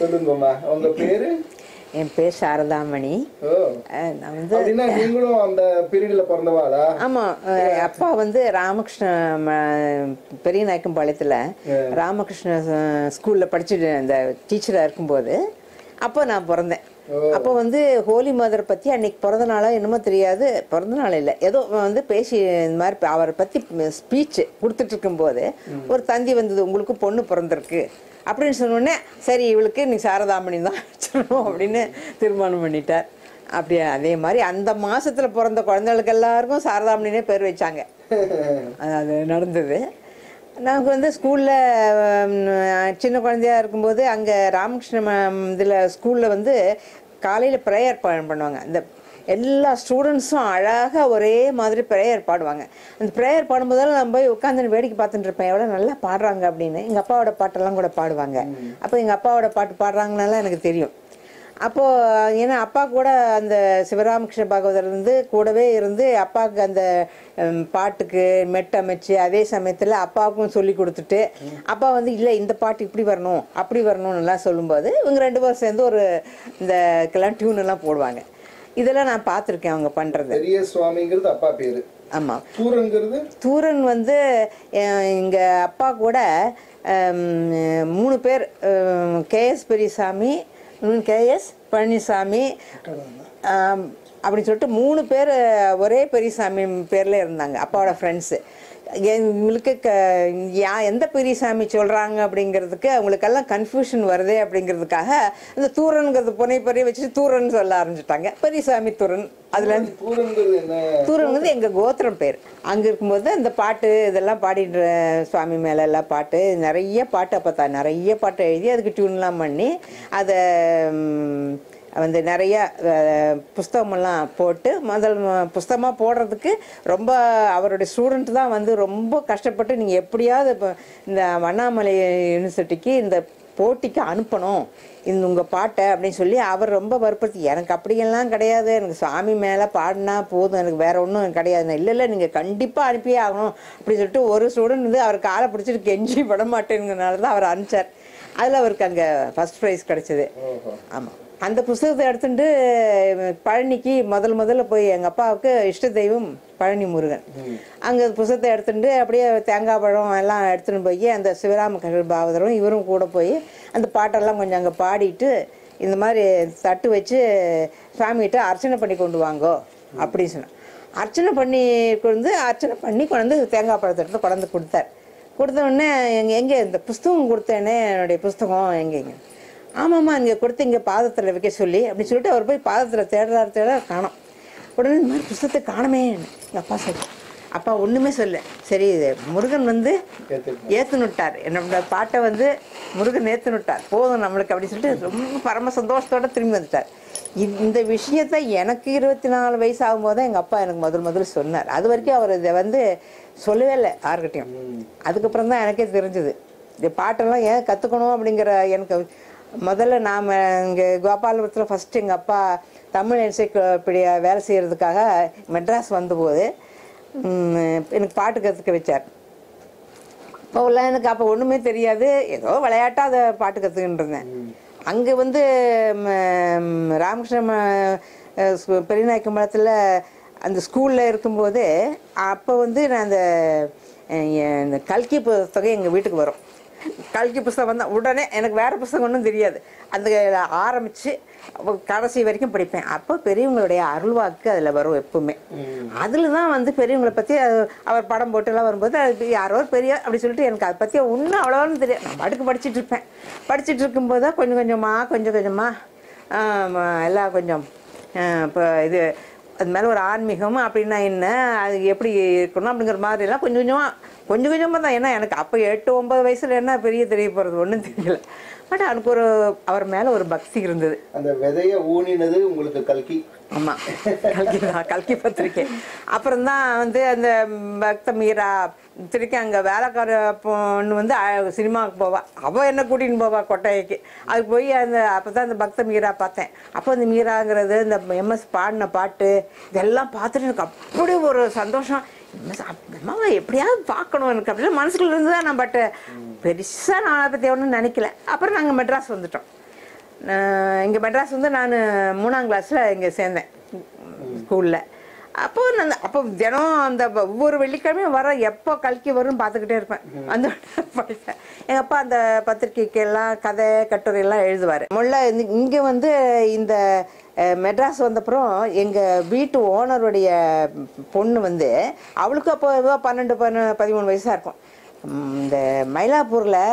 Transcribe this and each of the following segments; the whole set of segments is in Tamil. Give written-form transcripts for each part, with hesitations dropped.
சொல்லுங்கம்மா, உங்க பேரு? என் பேர் சாரதாமணி. நான் வந்து நீங்களும் அந்த பீரியட்ல பிறந்தவாளா? ஆமா, அப்பா வந்து ராமகிருஷ்ண பெரிய நாயக்கம்பாளையத்துல ராமகிருஷ்ண ஸ்கூல்ல படிச்சுட்டு அந்த டீச்சரா இருக்கும்போது அப்போ நான் பிறந்தேன். அப்போ வந்து ஹோலி மதர் பற்றி அன்னைக்கு பிறந்த நாளா என்னமோ தெரியாது, பிறந்த நாள் இல்லை, ஏதோ வந்து பேசி இந்த மாதிரி அவரை பற்றி ஸ்பீச் கொடுத்துட்டு இருக்கும்போது ஒரு தந்தி வந்தது, உங்களுக்கு பொண்ணு பிறந்திருக்கு அப்படின்னு சொன்னோடனே சரி இவளுக்கு நீ சாரதாமணி தான் வச்சிடணும் அப்படின்னு தீர்மானம் பண்ணிட்டார். அப்படியே அதே மாதிரி அந்த மாசத்துல பிறந்த குழந்தைகளுக்கு எல்லாருக்கும் சாரதாமணினே பேர் வச்சாங்க. அது நடந்தது. நாங்கள் வந்து ஸ்கூலில் சின்ன குழந்தையாக இருக்கும்போது அங்கே ராமகிருஷ்ண இதில் ஸ்கூலில் வந்து காலையில் ப்ரேயர் பண்ணுவாங்க. இந்த எல்லா ஸ்டூடெண்ட்ஸும் அழகாக ஒரே மாதிரி ப்ரேயர் பாடுவாங்க. அந்த ப்ரேயர் பாடும்போதெல்லாம் நான் போய் உட்காந்து வேடிக்கை பார்த்துட்டு இருப்பேன், எவ்வளோ நல்லா பாடுறாங்க அப்படின்னு. எங்கள் அப்பாவோட பாட்டெல்லாம் கூட பாடுவாங்க. அப்போ எங்கள் அப்பாவோட பாட்டு பாடுறாங்கனால எனக்கு தெரியும். அப்போது ஏன்னா அப்பா கூட அந்த சிவராமகிருஷ்ண பாகவதர்லேருந்து கூடவே இருந்து அப்பாவுக்கு அந்த பாட்டுக்கு மெட்டமைச்சு அதே சமயத்தில் அப்பாவுக்கும் சொல்லி கொடுத்துட்டு அப்பா வந்து இல்லை இந்த பாட்டு இப்படி வரணும் அப்படி வரணும்னு எல்லாம் சொல்லும்போது இவங்க 2 பேரும் சேர்ந்து ஒரு இந்த டியூன் எல்லாம் போடுவாங்க. இதெல்லாம் நான் பார்த்துருக்கேன் அவங்க பண்ணுறது. பெரிய சுவாமிங்கிறது அப்பா பேர். ஆமாம். தூரன் வந்து எங்கள் அப்பா கூட 3 பேர், கேஎஸ் பெரியசாமி, கேஎஸ் பழனிசாமி அப்படின்னு சொல்லிட்டு 3 பேர் ஒரே பெரியசாமி பேரில் இருந்தாங்க அப்பாவோட ஃப்ரெண்ட்ஸு. எங்களுக்கு எந்த பெரியசாமி சொல்கிறாங்க அப்படிங்கிறதுக்கு அவங்களுக்கெல்லாம் கன்ஃபியூஷன் வருது அப்படிங்கிறதுக்காக அந்த தூரன்கிறது புனைப்பறையை வச்சுட்டு தூரன் சொல்ல ஆரம்பிச்சிட்டாங்க. பெரியசாமி தூரன். அதில் தூரன்கிறது எங்கள் கோத்திரம் பேர். அங்கே இருக்கும்போது அந்த பாட்டு இதெல்லாம் பாடிடுற சுவாமி மேலே எல்லாம் பாட்டு நிறைய பாட்டு அப்போ நிறைய பாட்டு எழுதி அதுக்கு டியூன்லாம் பண்ணி அதை வந்து நிறைய புஸ்தகமெல்லாம் போட்டு புஸ்தகமாக போடுறதுக்கு ரொம்ப அவருடைய ஸ்டூடெண்ட் தான் வந்து ரொம்ப கஷ்டப்பட்டு நீங்கள் எப்படியாவது இப்போ இந்த அண்ணாமலை யூனிவர்சிட்டிக்கு இந்த போட்டிக்கு அனுப்பணும் இந்த உங்கள் பாட்டை அப்படின்னு சொல்லி அவர் ரொம்ப வற்புறுத்தி, எனக்கு அப்படியெல்லாம் கிடையாது, எனக்கு சாமி மேலே பாடினா போதும், எனக்கு வேறு ஒன்றும் கிடையாது. இல்லை நீங்கள் கண்டிப்பாக அனுப்பியே ஆகணும் அப்படின்னு சொல்லிட்டு ஒரு ஸ்டூடெண்ட் வந்து அவர் காலை பிடிச்சிட்டு கெஞ்சி விட மாட்டேங்கிறதுனால தான் அவர் அனுப்பிச்சார். அதில் அவருக்கு அங்கே ஃபஸ்ட் ப்ரைஸ் கிடச்சிது. ஆமாம். அந்த புஸ்தகத்தை எடுத்துட்டு பழனிக்கு முதல்ல போய் எங்கள் அப்பாவுக்கு இஷ்ட தெய்வம் பழனி முருகன். அங்கே புஸ்தகத்தை எடுத்துட்டு அப்படியே தேங்காய் பழம் எல்லாம் எடுத்துகிட்டு போய் அந்த சிவராமகிருஷ்ண பாகவதரும் இவரும் கூட போய் அந்த பாட்டெல்லாம் கொஞ்சம் அங்கே பாடிட்டு இந்த மாதிரி தட்டு வச்சு சாமிகிட்ட அர்ச்சனை பண்ணி கொண்டு வாங்கோ அப்படின்னு சொன்னேன். அர்ச்சனை பண்ணி கொண்டு தேங்காய் பழத்தை எடுத்து கொண்டு கொடுத்தார். கொடுத்தோடனே எங்கே இந்த புஸ்தகம் கொடுத்தேனே என்னுடைய புஸ்தகம் எங்கேங்க? ஆமாம்மா இங்கே கொடுத்து இங்கே பாதத்தில் வைக்க சொல்லி அப்படின்னு சொல்லிட்டு அவர் போய் பாதத்தில் தேடுறாரு காணோம். உடனே இந்த மாதிரி புஸ்தகத்தை காணமே எங்கள் அப்பா சொல்லி. அப்பா ஒன்றுமே சொல்ல, சரி இது முருகன் வந்து ஏற்றுனுட்டார், என்னோட பாட்டை வந்து முருகன் ஏற்றுனுட்டார், போதும் நம்மளுக்கு அப்படின்னு சொல்லிட்டு ரொம்ப பரம சந்தோஷத்தோடு திரும்பி வந்துட்டார். இந்த விஷயத்தை எனக்கு 24 வயசு ஆகும்போது தான் எங்கள் அப்பா எனக்கு முதல்ல சொன்னார். அது வரைக்கும் அவர் இதை வந்து சொல்லவே இல்லை யாருக்கிட்டையும். அதுக்கப்புறம் தான் எனக்கே தெரிஞ்சுது இந்த பாட்டெல்லாம் ஏன் கற்றுக்கணும் அப்படிங்கிற. எனக்கு முதல்ல நாம் இங்கே கோபாலபுரத்தில் ஃபஸ்ட்டு எங்கள் அப்பா தமிழ் என்சைக்ளோபீடியா வேலை செய்கிறதுக்காக மெட்ராஸ் வந்தபோது எனக்கு பாட்டு கற்றுக்க வச்சார். அப்போலாம் எனக்கு அப்போ ஒன்றுமே தெரியாது, ஏதோ விளையாட்டாக அதை பாட்டு கற்றுக்கிட்டு இருந்தேன். அங்கே வந்து ராமகிருஷ்ண பெரியநாயக்கம்பாளையத்தில் அந்த ஸ்கூலில் இருக்கும்போது அப்போ வந்து நான் அந்த கல்கி புத்தகம் எங்கள் வீட்டுக்கு வரும். கல்கி புஸ்தகம் வந்தால் உடனே எனக்கு வேறு புஸ்தகம் ஒன்றும் தெரியாது, அந்த ஆரம்பித்து கடைசி வரைக்கும் படிப்பேன். அப்போ பெரியவங்களுடைய அருள்வாக்கு அதில் வரும் எப்பவுமே. அதில் தான் வந்து பெரியவங்களை பற்றி அவர் படம் போட்டுலாம் வரும்போது அது யாரோ பெரிய அப்படி சொல்லிட்டு எனக்கு அதை பற்றி ஒன்றும் அவ்வளோன்னு தெரியாது. நான் அடுக்கு படிச்சுட்டு இருப்பேன். படிச்சுட்டு இருக்கும்போது தான் கொஞ்சம் கொஞ்சமாக எல்லாம் கொஞ்சம் இப்போ இது அது மேலே ஒரு ஆன்மீகம் அப்படின்னா என்ன, அது எப்படி இருக்கணும் அப்படிங்கிற மாதிரிலாம் கொஞ்சம் கொஞ்சமாக தான். ஏன்னா எனக்கு அப்போ 8-9 வயசில் என்ன பெரிய தெரிய போகிறது ஒன்றும் தெரியல. பட் எனக்கு அவர் மேலே ஒரு பக்தி இருந்தது. அந்த விதையை ஊனினது உங்களுக்கு கல்கி. ஆமாம், கல்கி பத்திரிக்கை. அப்புறம்தான் வந்து அந்த பக்த மீரா திருக்கி அங்கே வேலைக்கார பொண்ணு வந்து சினிமாவுக்கு போவாள். அவள் என்ன கூட்டின்னு போவாள் கொட்டைக்கு. அதுக்கு போய் அப்போ தான் அந்த பக்த மீரா பார்த்தேன். அப்போ அந்த மீராங்கிறது இந்த எம்எஸ் பாடின பாட்டு இதெல்லாம் பார்த்துட்டு எனக்கு அப்படி ஒரு சந்தோஷம். அம்மாவை எப்படியாவது பார்க்கணும் எனக்கு அப்படின்னா மனசுக்குள்ள இருந்து தான் நான். பட் பெருசாக நான் அதை பற்றி ஒன்றும் நினைக்கல. அப்புறம் நாங்கள் மெட்ராஸ் வந்துட்டோம். இங்கே மெட்ராஸ் வந்து நான் 3ஆம் கிளாஸில் இங்கே சேர்ந்தேன் ஸ்கூலில். அப்போ தினம் அந்த ஒவ்வொரு வெள்ளிக்கிழமையும் வர எப்போ கல்கி வரும்னு பார்த்துக்கிட்டே இருப்பேன். அந்த படிப்பேன். எங்கள் அப்பா அந்த பத்திரிக்கைக்கெல்லாம் கதை கட்டுரையெல்லாம் எழுதுவார். இங்கே வந்து இந்த மெட்ராஸ் வந்தப்புறம் எங்கள் வீட்டு ஓனருடைய பொண்ணு வந்து அவளுக்கு அப்போ ஏதோ 12-13 வயசாக இருக்கும். இந்த மயிலாப்பூரில்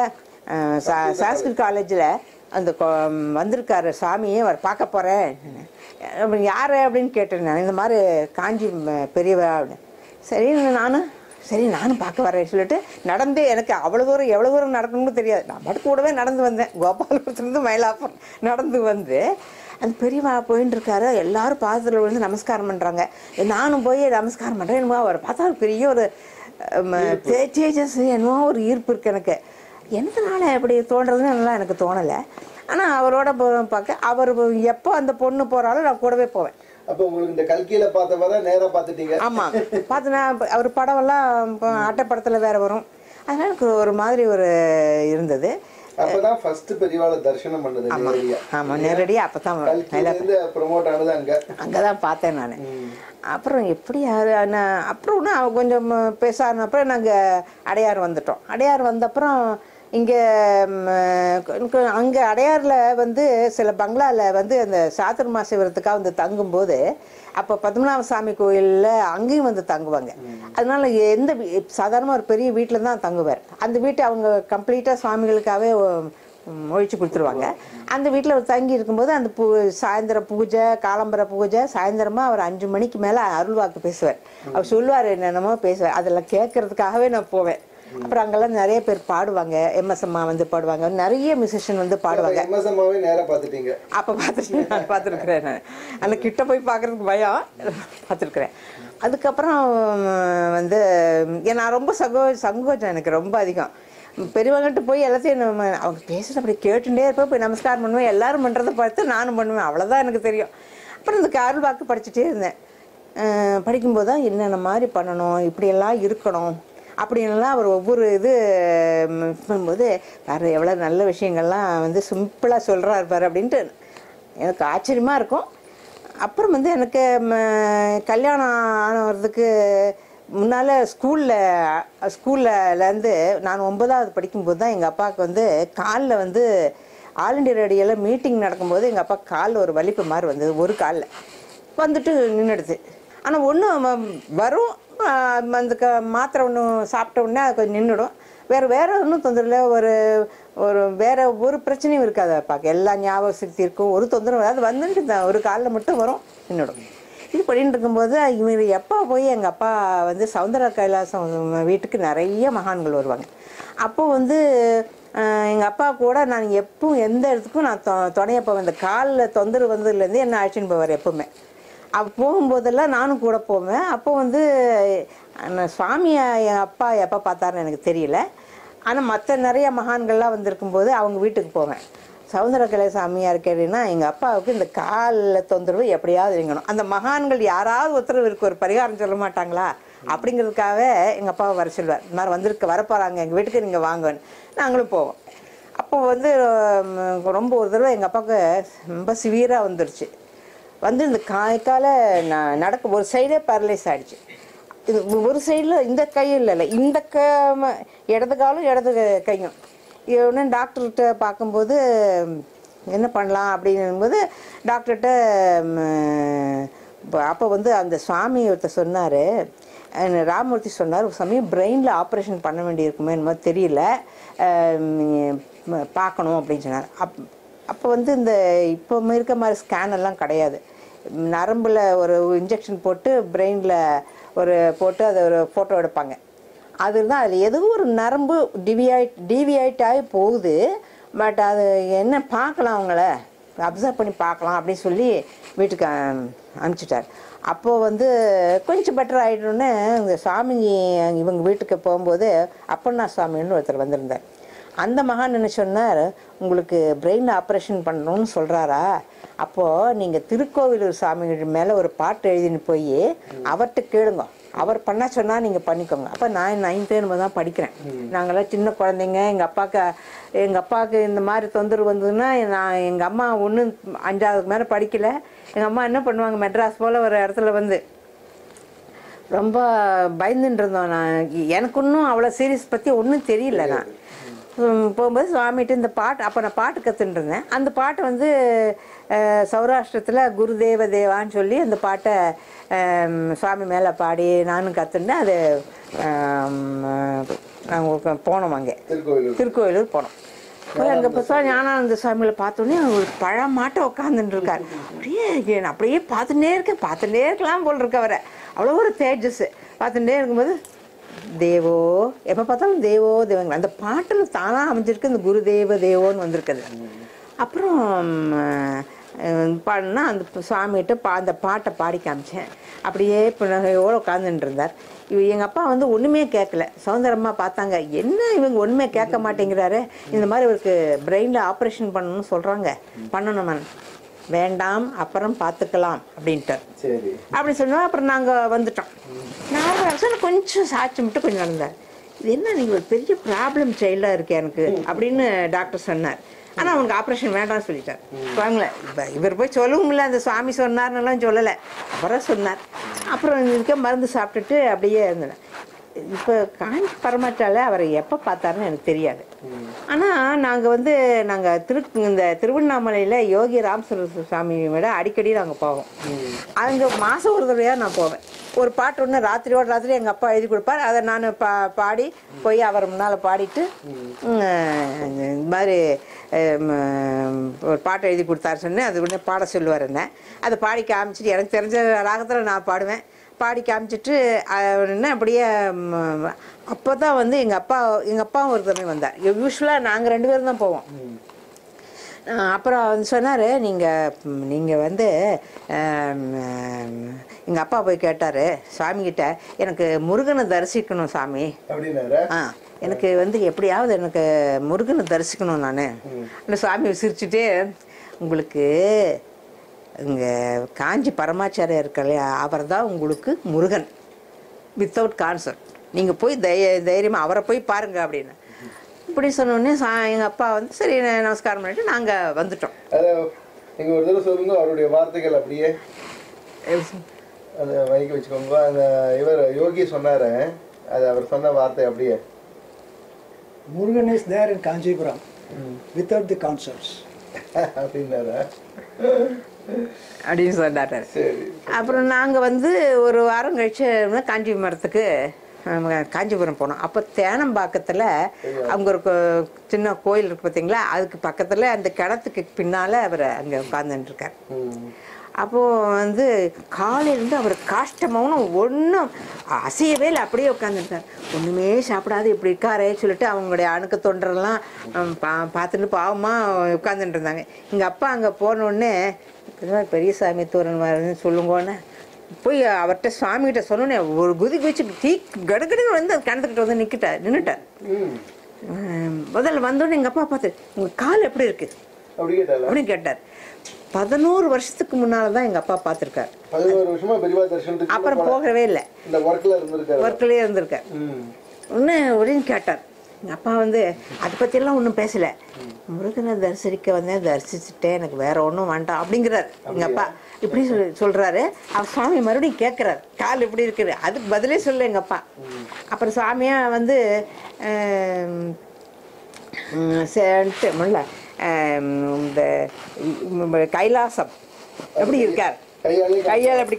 சான்ஸ்கிரிட் காலேஜில் அந்த வந்திருக்காரு சாமியே அவர் பார்க்க போகிறேன். யார் அப்படின்னு கேட்டேன் நான். இந்த மாதிரி காஞ்சி பெரியவா அப்படின்னு. சரி நானும் பார்க்க வரேன் சொல்லிட்டு நடந்து, எனக்கு அவ்வளோ தூரம் எவ்வளோ தூரம் நடக்கணும்னு தெரியாது, நான் மட்டும் கூடவே நடந்து வந்தேன். கோபாலபுரத்துலேருந்து மயிலாப்பூர் நடந்து வந்து அந்த பெரியவா போயின்னு இருக்காரு. எல்லாரும் பாதத்தில் விழுந்து நமஸ்காரம் பண்ணுறாங்க. நானும் போய் நமஸ்காரம் பண்ணுறேன். என்னமோ அவர் பார்த்தா பெரிய ஒரு தேஜஸ், என்னமோ ஒரு ஈர்ப்பு இருக்குது எனக்கு. எந்தனால எப்படி தோன்றதுன்னு நல்லா எனக்கு தோணலை. ஆனால் அவரோட பார்க்க அவர் எப்போ அந்த பொண்ணு போகிறாலும் நான் கூடவே போவேன். அப்போ உங்களுக்கு இந்த கல்கியில பார்த்தவரை நேராக பார்த்துட்டீங்க? ஆமாம், பார்த்து நான் அவர் படமெல்லாம் அட்டைப்படத்தில் வேற வரும். அதனால எனக்கு ஒரு மாதிரி ஒரு இருந்தது. அப்பதான் ஃபர்ஸ்ட் பெரியவாளை தரிசனம் பண்ணது நேரடியா. ஆமாம், நேரடியாக அப்போ தான் ப்ரொமோட் ஆனது அங்கே தான் பார்த்தேன் நான். அப்புறம் எப்படி அப்புறம் கொஞ்சம் பேச அப்புறம் நாங்கள் அடையார் வந்துட்டோம். அடையார் வந்தப்புறம் இங்கே அங்கே அடையாரில் வந்து சில பங்களாவில் வந்து அந்த சாத்துர்மா சிவரத்துக்காக வந்து தங்கும்போது அப்போ பத்மநாப சாமி கோயிலில் அங்கேயும் வந்து தங்குவாங்க. அதனால சாதாரணமாக ஒரு பெரிய வீட்டில் தான் தங்குவார். அந்த வீட்டை அவங்க கம்ப்ளீட்டாக சுவாமிகளுக்காகவே ஒழிச்சு கொடுத்துருவாங்க. அந்த வீட்டில் அவர் தங்கி இருக்கும்போது அந்த சாயந்தரம் பூஜை, காலம்பர பூஜை, சாயந்தரமாக அவர் 5 மணிக்கு மேலே அருள்வாக்கு பேசுவார். அவர் சொல்லுவார், என்னென்னமோ பேசுவார். அதெல்லாம் கேட்கறதுக்காகவே நான் போவேன். அப்புறம் அங்கெல்லாம் நிறைய பேர் பாடுவாங்க. எம்எஸ்எம்மா வந்து பாடுவாங்க, நிறைய மியூசிஷியன் வந்து பாடுவாங்க. அப்போ நான் பார்த்துருக்குறேன். நான் அந்த கிட்ட போய் பார்க்குறதுக்கு பயம், பார்த்துருக்குறேன். அதுக்கப்புறம் வந்து நான் ரொம்ப சங்கோச்சம் எனக்கு ரொம்ப அதிகம். பெரியவங்ககிட்ட போய் எல்லாத்தையும் அவங்க பேசுகிற அப்படி கேட்டுட்டே இருப்பேன். போய் நமஸ்காரம் பண்ணுவேன். எல்லாரும் பண்ணுறதை பார்த்து நானும் பண்ணுவேன். அவ்வளோதான் எனக்கு தெரியும். அப்புறம் இந்த அருள்வாக்கு படிச்சுட்டே இருந்தேன். படிக்கும்போது தான் என்னென்ன மாதிரி பண்ணணும், இப்படியெல்லாம் இருக்கணும் அப்படின்லாம் அவர் ஒவ்வொரு இது பண்ணும்போது வேறு எவ்வளோ நல்ல விஷயங்கள்லாம் வந்து சிம்பிளாக சொல்கிறாரு பாரு அப்படின்ட்டு எனக்கு ஆச்சரியமாக இருக்கும். அப்புறம் வந்து எனக்கு கல்யாணம் ஆனதுக்கு முன்னால் ஸ்கூல்லேருந்து நான் 9வது படிக்கும்போது தான் எங்கள் அப்பாவுக்கு வந்து காலில் வந்து ஆல் இண்டியா ரேடியோவில் மீட்டிங் நடக்கும்போது எங்கள் அப்பா காலில் ஒரு வலிப்பு மாதிரி வந்தது. ஒரு காலில் வந்துட்டு நின்றுடுது. ஆனால் ஒன்றும் வரும், அந்த மாத்திரை ஒன்று சாப்பிட்ட உடனே அது கொஞ்சம் நின்றுடும். வேறு ஒன்றும் தொந்தரவு, வேறு ஒரு பிரச்சனையும் இருக்காது. பார்க்க எல்லா ஞாபக சக்தி இருக்கும், ஒரு தொந்தரவு. அது வந்துட்டு ஒரு காலில் மட்டும் வரும், நின்றுடும். இது பண்ணிட்டு இருக்கும்போது இவர் எப்போ போய் எங்கள் அப்பா வந்து சௌந்தர கைலாசம் வீட்டுக்கு நிறைய மகான்கள் வருவாங்க. அப்போது வந்து எங்கள் அப்பா கூட நான் எப்பவும் எந்த இடத்துக்கும் நான் துணையை போவேன். இந்த காலில் தொந்தரவு வந்ததுலேருந்து என்ன அழைச்சின்னு போவார் எப்போவுமே. போகும்போதெல்லாம் நானும் கூட போவேன். அப்போ வந்து சுவாமியை என் அப்பா எப்போ பார்த்தாருன்னு எனக்கு தெரியல. ஆனால் மற்ற நிறைய மகான்கள்லாம் வந்திருக்கும்போது அவங்க வீட்டுக்கு போவேன். சௌந்தரக்கலை சாமியார் கேட்டீங்கன்னா எங்கள் அப்பாவுக்கு இந்த காலில் தொந்தரவு எப்படியாவது நீங்கணும். அந்த மகான்கள் யாராவது ஒருத்தர் இருக்கு ஒரு பரிகாரம் சொல்ல மாட்டாங்களா அப்படிங்கிறதுக்காக எங்கள் அப்பாவை வர சொல்லுவார். இந்த மாதிரி வரப்போகிறாங்க எங்கள் வீட்டுக்கு, நீங்கள் வாங்கன்னு. நாங்களும் போவோம். அப்போ வந்து ரொம்ப ஒரு தடவை எங்கள் அப்பாவுக்கு ரொம்ப சிவியராக வந்துடுச்சு. வந்து இந்த காய்க்கால நடக்க ஒரு சைடே பேரலைஸ் ஆகிடுச்சு. இது ஒரு சைடில் இந்த கையும் இல்லை, இந்த இடது காலும் இடது கையும். உடனே டாக்டர்கிட்ட பார்க்கும்போது என்ன பண்ணலாம் அப்படிங்கும்போது டாக்டர்கிட்ட அப்போ வந்து அந்த சுவாமி ஒருத்தர் சொன்னார், ராமமூர்த்தி சொன்னார், ஒரு சமயம் பிரெயினில் ஆப்ரேஷன் பண்ண வேண்டியிருக்குமே என்னமோ தெரியல, பார்க்கணும் அப்படின்னு சொன்னார். அப்போ வந்து இந்த இப்போ இருக்க மாதிரி ஸ்கேன் எல்லாம் கிடையாது. நரம்பில் ஒரு இன்ஜெக்ஷன் போட்டு பிரெயினில் போட்டு அதை ஒரு ஃபோட்டோ எடுப்பாங்க. அதுதான் அதில் ஏதோ ஒரு நரம்பு டிவியேட் ஆகி போகுது. பட் அது என்ன பார்க்கலாம், அவங்கள அப்சர்வ் பண்ணி பார்க்கலாம் அப்படின்னு சொல்லி வீட்டுக்கு அனுப்பிச்சிட்டார். அப்போது வந்து கொஞ்சம் பெட்டர் ஆகிட்டோன்னே இந்த சாமி இவங்க வீட்டுக்கு போகும்போது அப்பண்ணா சுவாமின்னு ஒருத்தர் வந்திருந்தார். அந்த மகான் என்ன சொன்னார், உங்களுக்கு பிரெயின் ஆப்ரேஷன் பண்ணணும்னு சொல்கிறாரா, அப்போது நீங்கள் திருக்கோவிலூர் சாமி மேலே ஒரு பாட்டு எழுதின்னு போய் அவர்கிட்ட கேளுங்க, அவர் பண்ண சொன்னால் நீங்கள் பண்ணிக்கோங்க. அப்போ நான் 9th தான் படிக்கிறேன். நாங்களாம் சின்ன குழந்தைங்க. எங்கள் அப்பாவுக்கு இந்த மாதிரி தொந்தரவு வந்ததுன்னா எங்கள் அம்மா ஒன்றும் 5வது மேலே படிக்கலை. எங்கள் அம்மா என்ன பண்ணுவாங்க, மெட்ராஸ் போல் ஒரு இடத்துல வந்து ரொம்ப பயந்துட்டு இருந்தோம். எனக்கு ஒன்றும் அவ்வளோ சீரியஸ் பற்றி ஒன்றும் தெரியல. நான் போகும்போது சுவாமிகிட்ட இந்த பாட்டு, அப்போ நான் பாட்டு கற்றுட்டு இருந்தேன். அந்த பாட்டை வந்து சௌராஷ்டிரத்தில் குருதேவ தேவான்னு சொல்லி அந்த பாட்டை சுவாமி மேலே பாடி நானும் கற்றுண்டேன். அது நாங்கள் போனோம், அங்கே திருக்கோயிலூர் போனோம். போய் அங்கே இப்போ ஞானானந்த சுவாமிகளை பார்த்தோன்னே ஒரு பழமாட்ட உட்காந்துட்டு இருக்கார். அப்படியே பார்த்துட்டே இருக்கலாம் போல் இருக்க. அவரை அவ்வளோ ஒரு தேஜஸ் பார்த்துட்டே இருக்கும்போது தேவோ, எப்போ பார்த்தாலும் தேவோ தேவங்க அந்த பாட்டில் தானாக அமைஞ்சிருக்கு. இந்த குருதேவ தேவோன்னு வந்திருக்குது. அப்புறம் பாடினா அந்த சுவாமிகிட்ட அந்த பாட்டை பாடி காமிச்சேன். அப்படியே புன்னகையோடு உட்காந்துட்டு இருந்தார். எங்கள் அப்பா வந்து ஒன்றுமே கேட்கல. சௌந்தரம்மா பார்த்தாங்க, என்ன இவங்க ஒன்றுமே கேட்க மாட்டேங்கிறாரு, இந்த மாதிரி இவருக்கு பிரெயினில் ஆப்ரேஷன் பண்ணணும்னு சொல்கிறாங்க, பண்ணணுமா? வேண்டாம், அப்புறம் பார்த்துக்கலாம் அப்படின்ட்டு அப்படி சொன்னோம். அப்புறம் நாங்கள் வந்துட்டோம். நான் கொஞ்சம் சாட்சி மட்டும் கொஞ்சம் நடந்தார். இது என்ன, நீங்கள் ஒரு பெரிய ப்ராப்ளம் சைல்டாக இருக்கு எனக்கு அப்படின்னு டாக்டர் சொன்னார். ஆனால் அவனுக்கு ஆப்ரேஷன் வேண்டாம்னு சொல்லிட்டார். வாங்கல, இவர் போய் சொல்லவும்ல, அந்த சுவாமி சொன்னார்னுலாம் சொல்லலை, அப்புறம் சொன்னார். அப்புறம் இருக்க மருந்து சாப்பிட்டுட்டு அப்படியே இருந்தேன். இப்போ காஞ்சி பரமாற்றால அவரை எப்போ பார்த்தாருன்னு எனக்கு தெரியாது. ஆனால் நாங்கள் இந்த திருவண்ணாமலையில் யோகி ராமசுர சுவாமியை விட அடிக்கடி நாங்கள் போவோம். அங்கே மாதம் ஒரு தடவையாக நான் போவேன். ஒரு பாட்டு ஒன்று ராத்திரியோட ராத்திரி எங்கள் அப்பா எழுதி கொடுப்பார். அதை நான் பாடி போய் அவர் முன்னால் பாடிட்டு இந்த மாதிரி ஒரு பாட்டை எழுதி கொடுத்தாரு சொன்னேன். அது உடனே பாட சொல்லுவார் என்ன. அதை பாடி காமிச்சிட்டு எனக்கு தெரிஞ்ச ராகத்தில் நான் பாடுவேன். பாடி காமிச்சிட்டு என்ன அப்படியே அப்போ தான் வந்து எங்கள் அப்பாவும் ஒரு தடவை வந்தார். யூஸ்வலாக நாங்கள் 2 பேரும் தான் போவோம். அப்புறம் வந்து சொன்னார், நீங்கள் வந்து எங்கள் அப்பா போய் கேட்டார் சுவாமிகிட்ட, எனக்கு முருகனை தரிசிக்கணும் சாமி. எனக்கு வந்து எப்படியாவது எனக்கு முருகனை தரிசிக்கணும் நான். அந்த சுவாமி சிரிச்சுட்டே, உங்களுக்கு இங்கே காஞ்சி பரமாச்சாரியா இருக்கலையா, அவர் தான் உங்களுக்கு முருகன் வித்தவுட் கான்செப்ட். நீங்கள் போய் தைரியமாக அவரை போய் பாருங்க அப்படின்னு இப்படி சொன்னோடனே எங்கள் அப்பா வந்து சரி நமஸ்காரம் பண்ணிட்டு நாங்கள் வந்துட்டோம். நீங்கள் ஒரு தடவை சொல்லுங்க அவருடைய வார்த்தைகள் அப்படியே அதை வைக்க வச்சுக்கோங்க. அந்த இவர் யோகி சொன்னார், அது அவர் சொன்ன வார்த்தை அப்படியே. Murugan is there in Kanchipuram without the concepts அப்படின்னாரா அப்படின்னு சொன்னார். அப்புறம் நாங்கள் வந்து ஒரு வாரம் கழிச்சு காஞ்சிபுரத்துக்கு காஞ்சிபுரம் போனோம். அப்போ தேனம்பாக்கத்தில் அங்கே ஒரு சின்ன கோயில் இருக்குது பார்த்தீங்களா, அதுக்கு பக்கத்தில் அந்த கிணத்துக்கு பின்னால் அவர் அங்கே உட்காந்துட்டுருக்கார். அப்போது வந்து காலையிலேருந்து அவர் காஷ்டமாகவும் ஒன்றும் அசையவே இல்லை, அப்படியே உட்காந்துருக்கார். ஒன்றுமே சாப்பிடாது இப்படி இருக்காரே சொல்லிட்டு அவங்களுடைய அணுக்க தொண்டரெல்லாம் பார்த்துட்டு பாவமாக உட்காந்துட்டு இருந்தாங்க. எங்கள் அப்பா அங்கே போனோடனே பெரியசாமி தூரன் வரன்னு சொல்லுங்கன்னு போய் அவர்கிட்ட சுவாமிகிட்ட சொன்னோன்னே ஒரு குதி குதிச்சு டீ கடுக்கடுன்னு வந்து கிணத்துக்கிட்ட வந்து நின்றுட்டார். முதல்ல வந்தோடனே எங்கள் அப்பா பார்த்து, உங்கள் கால் எப்படி இருக்கு அப்படின்னு கேட்டார். 11 வருஷத்துக்கு முன்னால தான் எங்கள் அப்பா பார்த்துருக்காரு. 11 வருஷமா பெரியவா தரிசனத்துக்கு அப்புறம் போகவே இல்லை, இந்த ஒர்க்லேயே இருந்திருக்கார். ஒன்று அப்படின்னு கேட்டார். எங்கள் அப்பா வந்து அதை பற்றியெல்லாம் ஒன்றும் பேசலை. முருகனை தரிசிக்க வந்தேன், தரிசிச்சுட்டேன், எனக்கு வேற ஒன்றும் வேண்டாம் அப்படிங்கிறார் எங்கள் அப்பா. இப்படி சொல்கிறாரு. அவர் சுவாமி மறுபடியும் கேட்குறாரு, கால் இப்படி இருக்குது. அதுக்கு பதிலே சொல்ல எங்கள் அப்பா. அப்புறம் சுவாமியாக வந்து முல்ல இந்த கைலாசம் எப்படி இருக்கார், கையால் எப்படி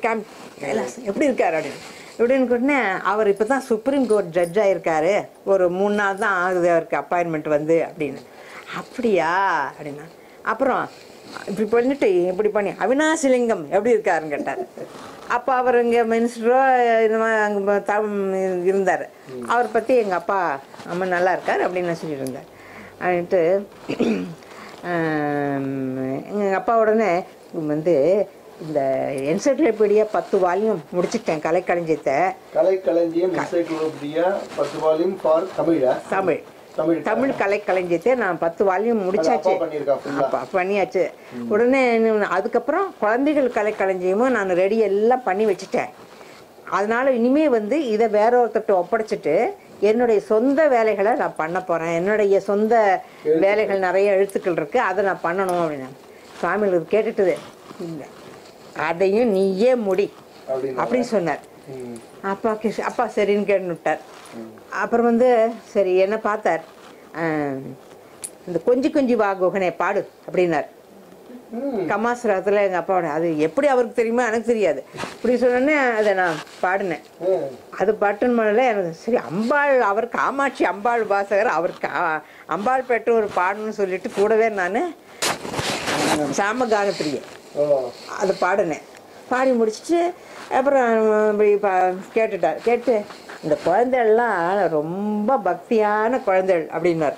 கைலாசம் எப்படி இருக்கார் அப்படின்னு உடனே அவர் இப்போ தான் சுப்ரீம் கோர்ட் ஜட்ஜ் ஆகிருக்காரு, ஒரு 3 நாள் தான் ஆகுது அவருக்கு அப்பாயின்மெண்ட் வந்து அப்படின்னு. அப்படியா அப்படின்னா அப்புறம் இப்படி பண்ணிட்டு இப்படி பண்ணி அவினாசிலிங்கம் எப்படி இருக்காருன்னு கேட்டார். அப்போ அவர் இங்கே மினிஸ்டரோ இந்த மாதிரி அங்கே இருந்தார். அவரை பற்றி எங்கள் அப்பா அம்மா நல்லா இருக்கார் அப்படின்னு சொல்லிட்டு இருந்தார். அப்படின்ட்டு எங்கள் அப்பா உடனே வந்து இந்த என்சைக்ளோபீடியா 10 வால்யூம் முடிச்சிட்டேன். கலைக்களஞ்சியம் 10 வால்யூம் ஃபார் தமிழ் கலைக்களஞ்சியத்தை நான் 10 வால்யூம் முடிச்சாச்சு, பண்ணியாச்சு. உடனே அதுக்கப்புறம் குழந்தைகள் கலைக்களஞ்சியமும் நான் ரெடி எல்லாம் பண்ணி வச்சுட்டேன். அதனால இனிமே வந்து இதை வேற ஒருத்தர்கிட்ட ஒப்படைச்சிட்டு என்னுடைய சொந்த வேலைகளை நான் பண்ண போகிறேன். என்னுடைய சொந்த வேலைகள் நிறைய எழுத்துக்கள் இருக்குது, அதை நான் பண்ணணும் அப்படின்னு சுவாமிகள் கேட்டுட்டுது. இல்லை, அதையும் நீயே முடி அப்படின்னு சொன்னார். அப்பா சரின்னு கேட்டுன்னு விட்டார். அப்புறம் வந்து சரி என்ன பார்த்தார், இந்த கொஞ்சி கொஞ்சி வா குகனே பாடு அப்படின்னார். கமாசுரத்தில் எங்கள் அப்பாவோட அது எப்படி அவருக்கு தெரியுமா எனக்கு தெரியாது. இப்படி சொன்னோன்னே அதை நான் பாடினேன். அது பாட்டுன்னு பண்ணல எனக்கு சரி அம்பாள், அவர் காமாட்சி அம்பாள் வாசகர், அவருக்கு அம்பாள் பெற்றோர் பாடணும்னு சொல்லிட்டு கூடவே நான் சாமகானப்பிரியை அது பாடினேன். பாடி முடிச்சுட்டு அப்புறம் இப்படி கேட்டுட்டார். கேட்டு இந்த குழந்தைகள்லாம் ரொம்ப பக்தியான குழந்தைகள் அப்படின்னார்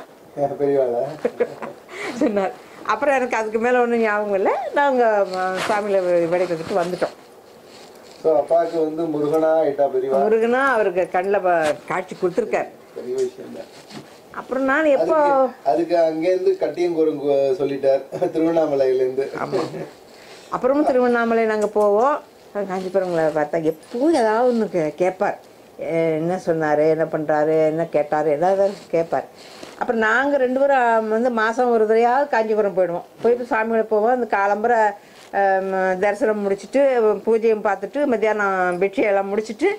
சொன்னார். அப்புறம் எனக்கு அதுக்கு மேலே ஒன்றும் ஞாபகம் இல்லை. நாங்கள் சாமியில் விடைக்கிறதுக்கு வந்துட்டோம். அப்பாவுக்கு வந்து முருகனா அவருக்கு கண்ணில் காட்சி கொடுத்துருக்கார். அப்புறம் நான் எப்போ அதுக்கு அங்கேருந்து கட்டியங்கூரம் சொல்லிட்டார் திருவண்ணாமலையிலேருந்து. ஆமாம், அப்புறமும் திருவண்ணாமலை நாங்கள் போவோம். காஞ்சிபுரங்களை பார்த்தா எப்பவும் ஏதாவது ஒன்று கேட்பார். என்ன சொன்னார், என்ன பண்ணுறாரு, என்ன கேட்டார், ஏதாவது கேட்பார். அப்புறம் நாங்கள் 2 பேரும் வந்து மாதம் ஒரு தடையாவது காஞ்சிபுரம் போயிடுவோம். போயிட்டு சாமிகளை போவோம். அந்த காலம்பரை தரிசனம் முடிச்சுட்டு பூஜையும் பார்த்துட்டு மத்தியானம் பிட்சையெல்லாம் முடிச்சுட்டு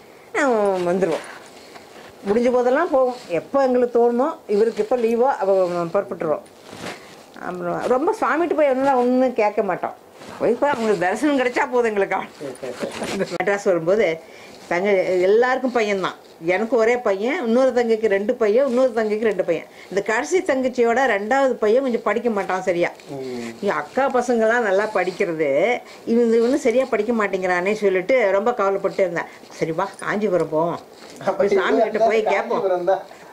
வந்துடுவோம். முடிஞ்ச போதெல்லாம் போவோம். எப்போ எங்களுக்கு தோணுமோ, இவருக்கு எப்போ லீவோ புறப்பட்டுருவோம். அப்புறம் ரொம்ப சுவாமிகிட்ட போய் ஒன்றும் கேட்க மாட்டோம். போய்ப்பா அவங்களுக்கு தரிசனம் கிடைச்சா போதும் எங்களுக்கு. மெட்ராஸ் வரும்போது எல்லாருக்கும் பையன்தான். எனக்கு ஒரே பையன், இன்னொரு தங்கைக்கு 2 பையன், இன்னொரு தங்கைக்கு 2 பையன். இந்த கடைசி தங்கச்சியோட 2வது பையன் கொஞ்சம் படிக்க மாட்டான் சரியா. அக்கா பசங்கள்லாம் நல்லா படிக்கிறது, இவனு சரியா படிக்க மாட்டேங்கிறானே சொல்லிட்டு ரொம்ப கவலைப்பட்டு இருந்தேன். சரிவா காஞ்சிபுரம் போவோம், சாமி கிட்ட போய் கேட்போம்.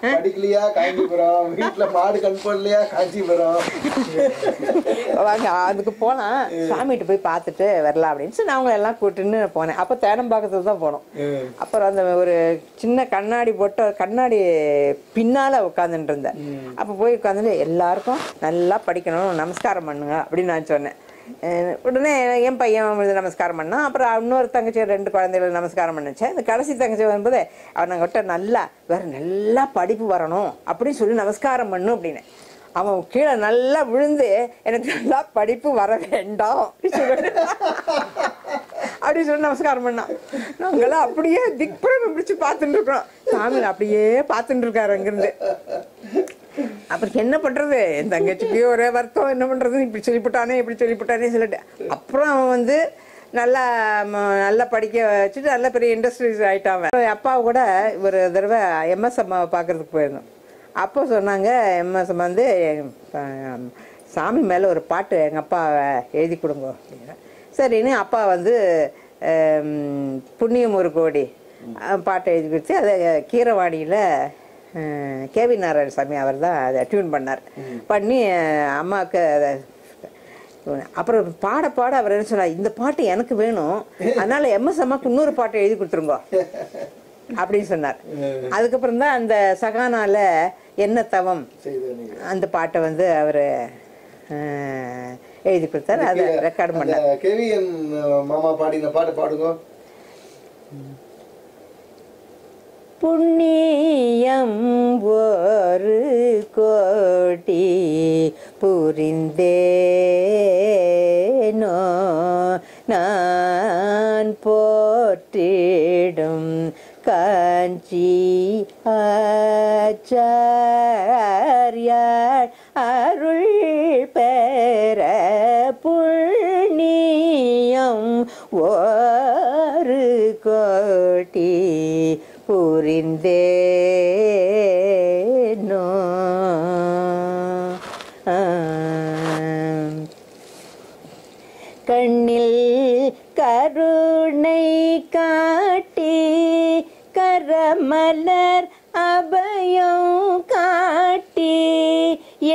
படிக்கலையா காஞ்சிபுரம், வீட்டுல மாடு கண் போடலையா காஞ்சிபுரம், வாங்க அதுக்கு போனா சாமிகிட்ட போய் பார்த்துட்டு வரலாம் அப்படின்னு சொல்லி அவங்கள எல்லாம் கூட்டுன்னு போனேன். அப்போ தேனம்பாக்கத்துல தான் போனோம். அப்புறம் அந்த ஒரு சின்ன கண்ணாடி போட்டு கண்ணாடி பின்னால உட்காந்துட்டு இருந்தேன். அப்போ போய் உட்காந்துட்டு எல்லாருக்கும் நல்லா படிக்கணும், நமஸ்காரம் பண்ணுங்க அப்படின்னு நான் சொன்னேன். உடனே என் பையன் நமஸ்காரம் பண்ணான். அப்புறம் இன்னொரு தங்கச்சி 2 குழந்தைகள் நமஸ்காரம் பண்ணிச்சேன். இந்த கடைசி தங்கச்சி வரும்போது அவன் நாங்கிட்ட நல்லா படிப்பு வரணும் அப்படின்னு சொல்லி நமஸ்காரம் பண்ணும் அப்படின்னு. அவன் கீழே நல்லா விழுந்து எனக்கு நல்லா படிப்பு வர வேண்டாம் அப்படின்னு சொல்லி நமஸ்காரம் பண்ணான். நாங்கெல்லாம் அப்படியே திக்புரம் பிடிச்சி பார்த்துட்டு இருக்கிறோம். சாமியில் அப்படியே பார்த்துட்டு இருக்காரு அங்கிருந்து. அப்புறம் என்ன பண்றது, என் தங்கச்சிக்கு ஒரே வருத்தம், என்ன பண்றது, இப்படி சொல்லிவிட்டானே சொல்லிட்டு அப்புறம் அவன் வந்து நல்லா படிக்க வச்சுட்டு நல்ல பெரிய இண்டஸ்ட்ரீஸ் ஆகிட்டான். அப்பாவை கூட ஒரு தடவை எம்எஸ் அம்மாவை பார்க்கறதுக்கு போயிருந்தோம். அப்போ சொன்னாங்க எம்எஸ் அம்மா வந்து சாமி மேலே ஒரு பாட்டு எங்கள் அப்பா எழுதி கொடுங்க அப்படின்னா. சரின்னு அப்பா வந்து புண்ணியம் ஒரு கோடி பாட்டை எழுதி கொடுத்து அதை கீரவாணியில் கேவி நாராயணசாமி அவர் தான் அதை டியூன் பண்ணார். பண்ணி அம்மாவுக்கு அதை அப்புறம் பாட அவர் என்ன சொன்னார், இந்த பாட்டு எனக்கு வேணும், அதனால எம்எஸ் அம்மாவுக்கு இன்னொரு பாட்டை எழுதி கொடுத்துருங்க அப்படின்னு சொன்னார். அதுக்கப்புறம் தான் அந்த சகானால என்ன தவம் அந்த பாட்டை வந்து அவர் எழுதி கொடுத்தாரு. அதை ரெக்கார்ட் பண்ணார். கேவிஎன் மாமா பாடின பாட்டு பாடுங்க. புண்ணியம் ஒரு கோடி புரிந்தேனோ நான் போற்றிடும் காஞ்சி ஆச்சாரியார் அருள் பெற புண்ணியம் ஒரு கோடி புரிந்தேனோ கண்ணில் கருணை காட்டி கரமலர் அபயம் காட்டி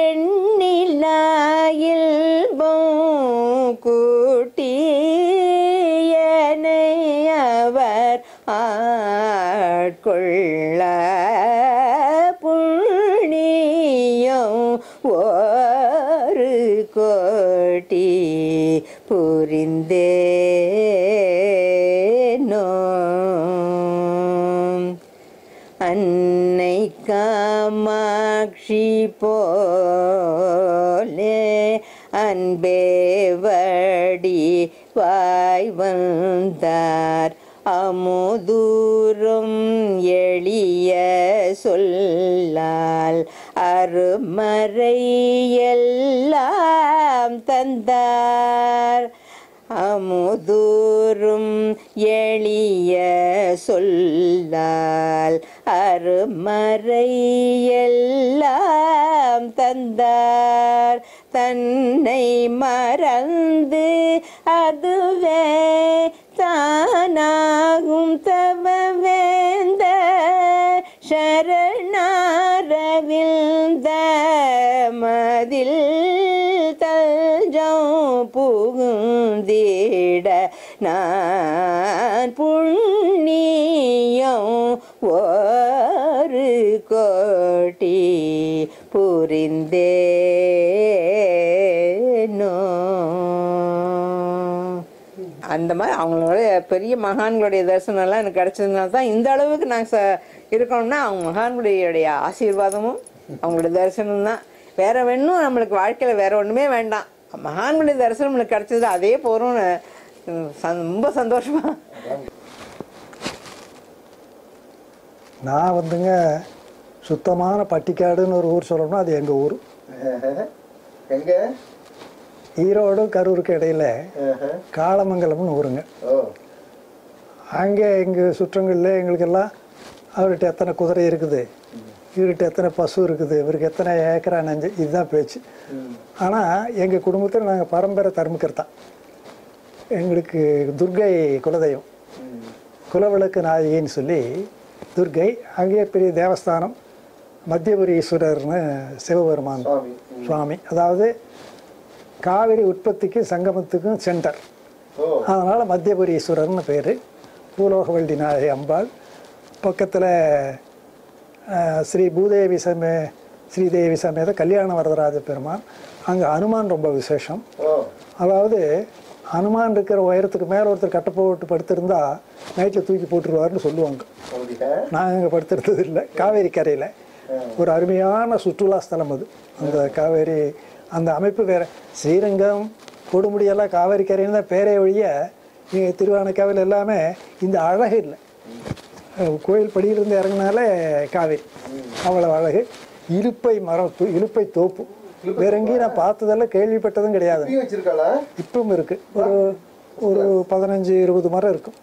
எண்ணிலாயில் கூட்டி என்னை அவர் ஆட்கொள்ள புண்ணியம் ஒரு கோடி புரிந்தேனோ மீனாட்சி போலே அன்பே வடி வாய் வந்தார் அமுதூரும் எளிய சொல்லால் அருமறை எல்லாம் தந்தார் அமுதூரும் எளிய சொல்லால் அருமறை எல்லாம் தந்தார் தன்னை மறந்து அதுவே தானாகும் தவவேந்த சரணாரவிந்த மதில் தஞ்சம் புகுந்திட நான் புண்ணியம் ஒரு கோட்டி புரிந்தேனோ. அந்த மாதிரி அவங்களோட பெரிய மகான்களுடைய தரிசனம்லாம் எனக்கு கிடைச்சதுனால தான் இந்த அளவுக்கு நாங்கள் இருக்கணும்னா அவங்க மகான்களுடைய ஆசீர்வாதமும் அவங்களுடைய தரிசனம் தான். வேற வேணும் நம்மளுக்கு வாழ்க்கையில் வேற ஒன்றுமே வேண்டாம். மகான்களுடைய தரிசனம் நம்மளுக்கு கிடைச்சது அதே போகிறோம்னு ரொம்ப சந்தோஷமா. நான் வந்துங்க சுத்தமான பட்டிக்காடுன்னு ஒரு ஊர் சொல்லணும்னா அது எங்கள் ஊர். எங்க? ஈரோடு கரூருக்கு இடையில காளமங்கலம்னு ஊருங்க. அங்கே எங்கள் சுற்றங்களில் எங்களுக்கெல்லாம் அவர்கிட்ட எத்தனை குதிரை இருக்குது, இவர்கிட்ட எத்தனை பசு இருக்குது, இவருக்கு எத்தனை ஏக்கரா நஞ்சு, இதுதான் பேச்சு. ஆனால் எங்கள் குடும்பத்தில் நாங்கள் பரம்பரை தர்மக்கர்த்தான். எங்களுக்கு துர்கை குலதெய்வம், குலவிளக்கு நாயகின்னு சொல்லி துர்கை. அங்கேயே பெரிய தேவஸ்தானம் மத்தியபுரி ஈஸ்வரர்னு சிவபெருமான் சுவாமி. அதாவது காவிரி உற்பத்திக்கும் சங்கமத்துக்கும் சென்டர். அதனால் மத்தியபுரி ஈஸ்வரர்னு பேர். பூலோகவல்டி நாயகி அம்பாள். பக்கத்தில் ஸ்ரீதேவி சமேத கல்யாண வரதராஜ பெருமான். அங்கே அனுமான் ரொம்ப விசேஷம். அதாவது அனுமான் இருக்கிற உயரத்துக்கு மேலே ஒருத்தர் கட்டை போட்டு படுத்திருந்தா நைட்டில் தூக்கி போட்டுருவாருன்னு சொல்லுவாங்க. நாங்கள் அங்கே படுத்துறது இல்லை. காவேரி கரையில் ஒரு அருமையான சுற்றுலா ஸ்தலம் அது. அந்த காவேரி அந்த அமைப்பு வேறு. ஸ்ரீரங்கம் கொடுமுடியெல்லாம் காவேரி கரைன்னு தான் பேரே ஒழிய இங்கே திருவானைக்காவில் எல்லாமே இந்த அழகு இல்லை. கோயில் படியிலிருந்து இறங்கினாலே காவேரி அவ்வளோ அழகு. இலுப்பை மரம், இலுப்பை தோப்பு வேற எங்கேயும் நான் பார்த்ததெல்லாம் கேள்விப்பட்டதும் கிடையாது. இப்பவும் இருக்கு. ஒரு 15-20 மரம் இருக்கும்.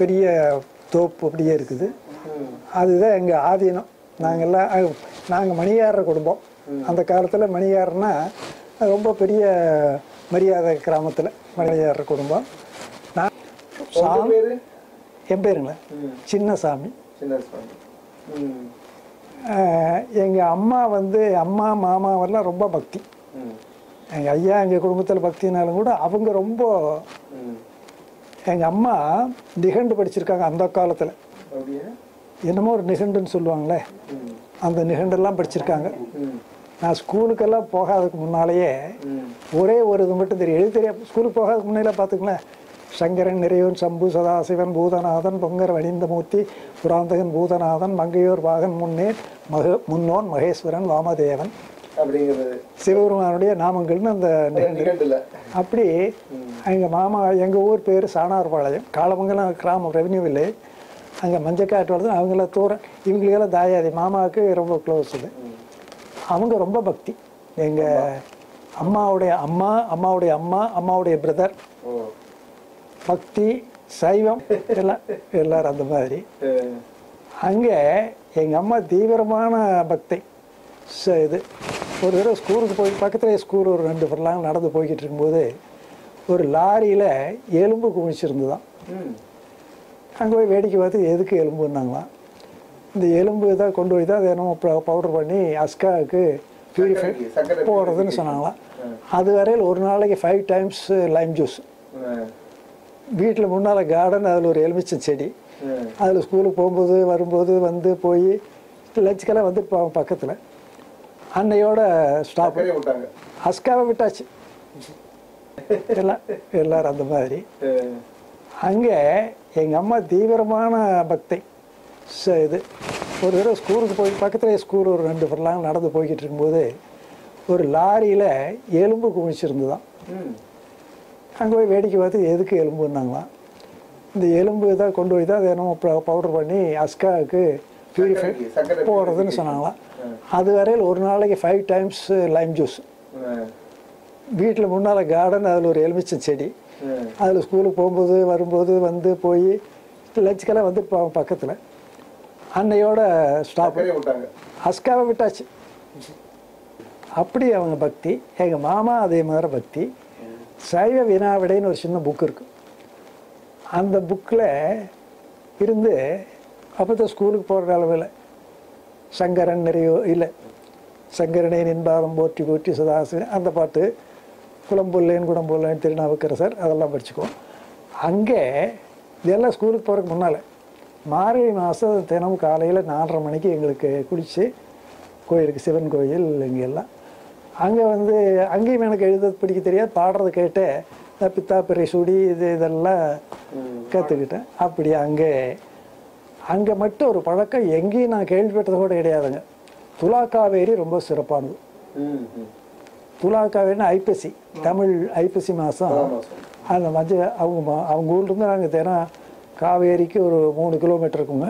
பெரிய தோப்பு அப்படியே இருக்குது. அதுதான் எங்கள் ஆதீனம். நாங்கள் மணியாடுற குடும்பம். அந்த காலத்தில் மணியாடுனா ரொம்ப பெரிய மரியாதை. கிராமத்தில் மணியாடுற குடும்பம். நான் என் பேருங்களா சின்னசாமி. எங்கள் அம்மா அம்மா மாமாவெல்லாம் ரொம்ப பக்தி. எங்கள் ஐயா எங்கள் குடும்பத்தில் பக்தினாலும் கூட அவங்க ரொம்ப. எங்கள் அம்மா நிகண்டு படிச்சிருக்காங்க அந்த காலத்தில். என்னமோ ஒரு நிகண்டுன்னு சொல்லுவாங்களே, அந்த நிகண்டெல்லாம் படிச்சிருக்காங்க. நான் ஸ்கூலுக்கெல்லாம் போகாததுக்கு முன்னாலேயே ஒரே ஒரு இது மட்டும் தெரியும், எழுதி தெரியாது. ஸ்கூலுக்கு போகாததுக்கு முன்னாலே பார்த்துங்களேன், சங்கரன் நிறைவன் சம்பு சதாசிவன் பூதநாதன் பொங்கர் வணிந்தமூர்த்தி புராந்தகன் பூதநாதன் மங்கையோர் பாகன் முன்னோன் மகேஸ்வரன் வாமதேவன் அப்படிங்கிறது சிவபெருமானுடைய நாமங்கள்னு அந்த நிகழ்ச்சியில். அப்படி எங்கள் மாமா, எங்கள் ஊர் பேர் சாணார்பாளையம், காலமங்கலம் கிராமம், ரெவன்யூ வில்லேஜ். அங்கே மஞ்சக்காட்டு வருது. அவங்களாம் தூரம், இவங்களுக்கெல்லாம் தாயாதி. மாமாவுக்கு ரொம்ப க்ளோஸ். இது அவங்க ரொம்ப பக்தி. எங்கள் அம்மாவுடைய அம்மா, அம்மாவுடைய அம்மா, அம்மாவுடைய பிரதர் பக்தி, சைவம் எல்லாம் எல்லாரும் அந்த மாதிரி. அங்கே எங்கள் அம்மா தீவிரமான பக்தி. இது ஒரு தடவை ஸ்கூலுக்கு போய் பக்கத்தில் ஸ்கூல் ஒரு 2 ஃபர்லாங் நடந்து போய்கிட்டு இருக்கும்போது ஒரு லாரியில் எலும்பு குமிச்சிருந்துதான். அங்கே போய் வேடிக்கை பார்த்து எதுக்கு எலும்புன்னாங்களாம். இந்த எலும்பு தான் கொண்டு போய் தான் அதை என்னமோ பவுடர் பண்ணி அஸ்காவுக்கு பியூரிஃபை போடுறதுன்னு சொன்னாங்களாம். அது வரையில் ஒரு நாளைக்கு 5 டைம்ஸ் லைம் ஜூஸ். வீட்டில் முன்னால் கார்டன், அதில் ஒரு எலுமிச்சம் செடி. அதில் ஸ்கூலுக்கு போகும்போது வரும்போது வந்து போய் லஞ்சுக்கெல்லாம் வந்துட்டு போவாங்க. பக்கத்தில் அன்னையோட ஸ்டாப். அஸ்காவை விட்டாச்சு எல்லாரும் அந்த மாதிரி. அங்கே எங்கள் அம்மா தீவிரமான பக்தி. இது ஒரு தடவை ஸ்கூலுக்கு போய் பக்கத்துலேயே ஸ்கூல் ஒரு 2 ஃபர்லாங் நடந்து போய்கிட்டு இருக்கும்போது ஒரு லாரியில் எலும்பு குமிச்சிருந்துதான். அங்கே போய் வேடிக்கை பார்த்து எதுக்கு எலும்புன்னாங்களாம். இந்த எலும்பு தான் கொண்டு போய் தான் அதை என்னமோ பவுடர் பண்ணி அஸ்காவுக்கு பியூரிஃபை போடுறதுன்னு சொன்னாங்களாம். அது வரையில் ஒரு நாளைக்கு 5 டைம்ஸ் லைம் ஜூஸ். வீட்டில் முன்னால் கார்டன், அதில் ஒரு எலுமிச்சம் செடி, அதில் ஸ்கூலுக்கு போகும்போது வரும்போது வந்து போய் லஞ்சுக்கெல்லாம் வந்துட்டு பக்கத்தில். அன்னையோட ஸ்டாப், அஸ்காவை விட்டாச்சு. அப்படி அவங்க பக்தி. எங்கள் மாமா அதே மாதிரி பக்தி. சைவ வினாவிடைன்னு ஒரு சின்ன புக் இருக்குது. அந்த புக்கில் இருந்து அப்போ தான் ஸ்கூலுக்கு போகிற அளவில் சங்கரன் நிறைய இல்லை, சங்கரனை நின்பாரம் போற்றி போற்றி சதாசி அந்த பாட்டு, குளம்புல்லேன் குடம்புல்லேன் திருநாவுக்கரசர் அதெல்லாம் படிச்சுக்குவோம். அங்கே இதெல்லாம் ஸ்கூலுக்கு போகிறதுக்கு முன்னால் மார்கழி மாதம் தினமும் காலையில் 4:30 மணிக்கு எங்களுக்கு குளித்து கோயிலுக்கு, சிவன் கோயில் இங்கெல்லாம் அங்கே வந்து அங்கேயும் எனக்கு எழுத படிக்க தெரியாது, பாடுறது கேட்டு பித்தாப்பிரை சுடி இதெல்லாம் கற்றுக்கிட்டேன். அப்படி அங்கே மட்டும் ஒரு பழக்கம் எங்கேயும் நான் கேள்விப்பட்டது கூட கிடையாதுங்க. துலா காவேரி ரொம்ப சிறப்பானது. துலா காவேரின்னா ஐப்பசி, தமிழ் ஐப்பசி மாதம். அந்த அவங்க ஊர்லேருந்து நாங்கள் தினம் காவேரிக்கு ஒரு 3 கிலோமீட்டர் இருக்குங்க.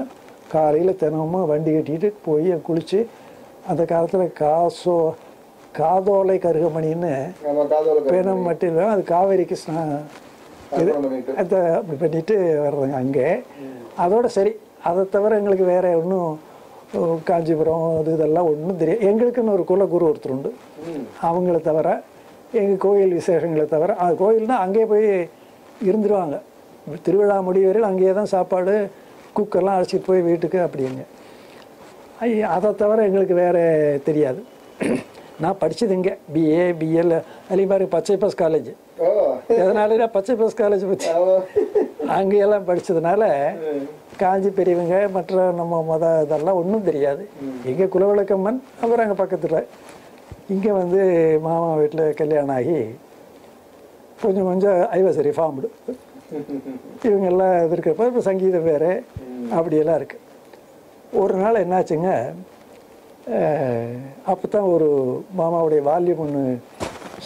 காலையில் தினமும் வண்டி கட்டிட்டு போய் குளித்து, அந்த காலத்தில் காதோலை கருகமணின்னு பேனம் மட்டும் அது காவேரிக்கு இது அப்படி பண்ணிட்டு வர்றதுங்க அங்கே. அதோட சரி, அதை தவிர எங்களுக்கு வேறு ஒன்றும் காஞ்சிபுரம் இதெல்லாம் ஒன்றும் தெரியும். எங்களுக்குன்னு ஒரு குலகுரு ஒருத்தர் உண்டு. அவங்கள தவிர எங்கள் கோயில் விசேஷங்களை தவிர, அது கோயில்னால் அங்கேயே போய் இருந்துருவாங்க. திருவிழா முடிவரையில் அங்கேயே தான் சாப்பாடு, குக்கெல்லாம் அழைச்சிட்டு போய் வீட்டுக்கு அப்படிங்க. அதை தவிர எங்களுக்கு வேறு தெரியாது. நான் படித்தது இங்கே பிஏ பிஎல் அதுலேயும் பாருங்க பச்சை பாஸ் காலேஜ். எதனால பச்சை பாஸ் காலேஜ் பற்றி அங்கேயெல்லாம் படித்ததுனால காஞ்சி பெரியவங்க மற்ற நம்ம இதெல்லாம் ஒன்றும் தெரியாது. இங்கே குலவிளக்கம்மன், அப்புறம் அங்கே பக்கத்தில் இங்கே வந்து மாமா வீட்டில் கல்யாணம் ஆகி கொஞ்சம் ஐ வாஸ் ரிஃபார்ம்டு. இவங்கெல்லாம் இது இருக்கிறப்ப இப்போ சங்கீதம் வேறு அப்படியெல்லாம் இருக்குது. ஒரு நாள் என்னாச்சுங்க, அப்போ தான் ஒரு மாமாவுடைய வால்யூம் ஒன்று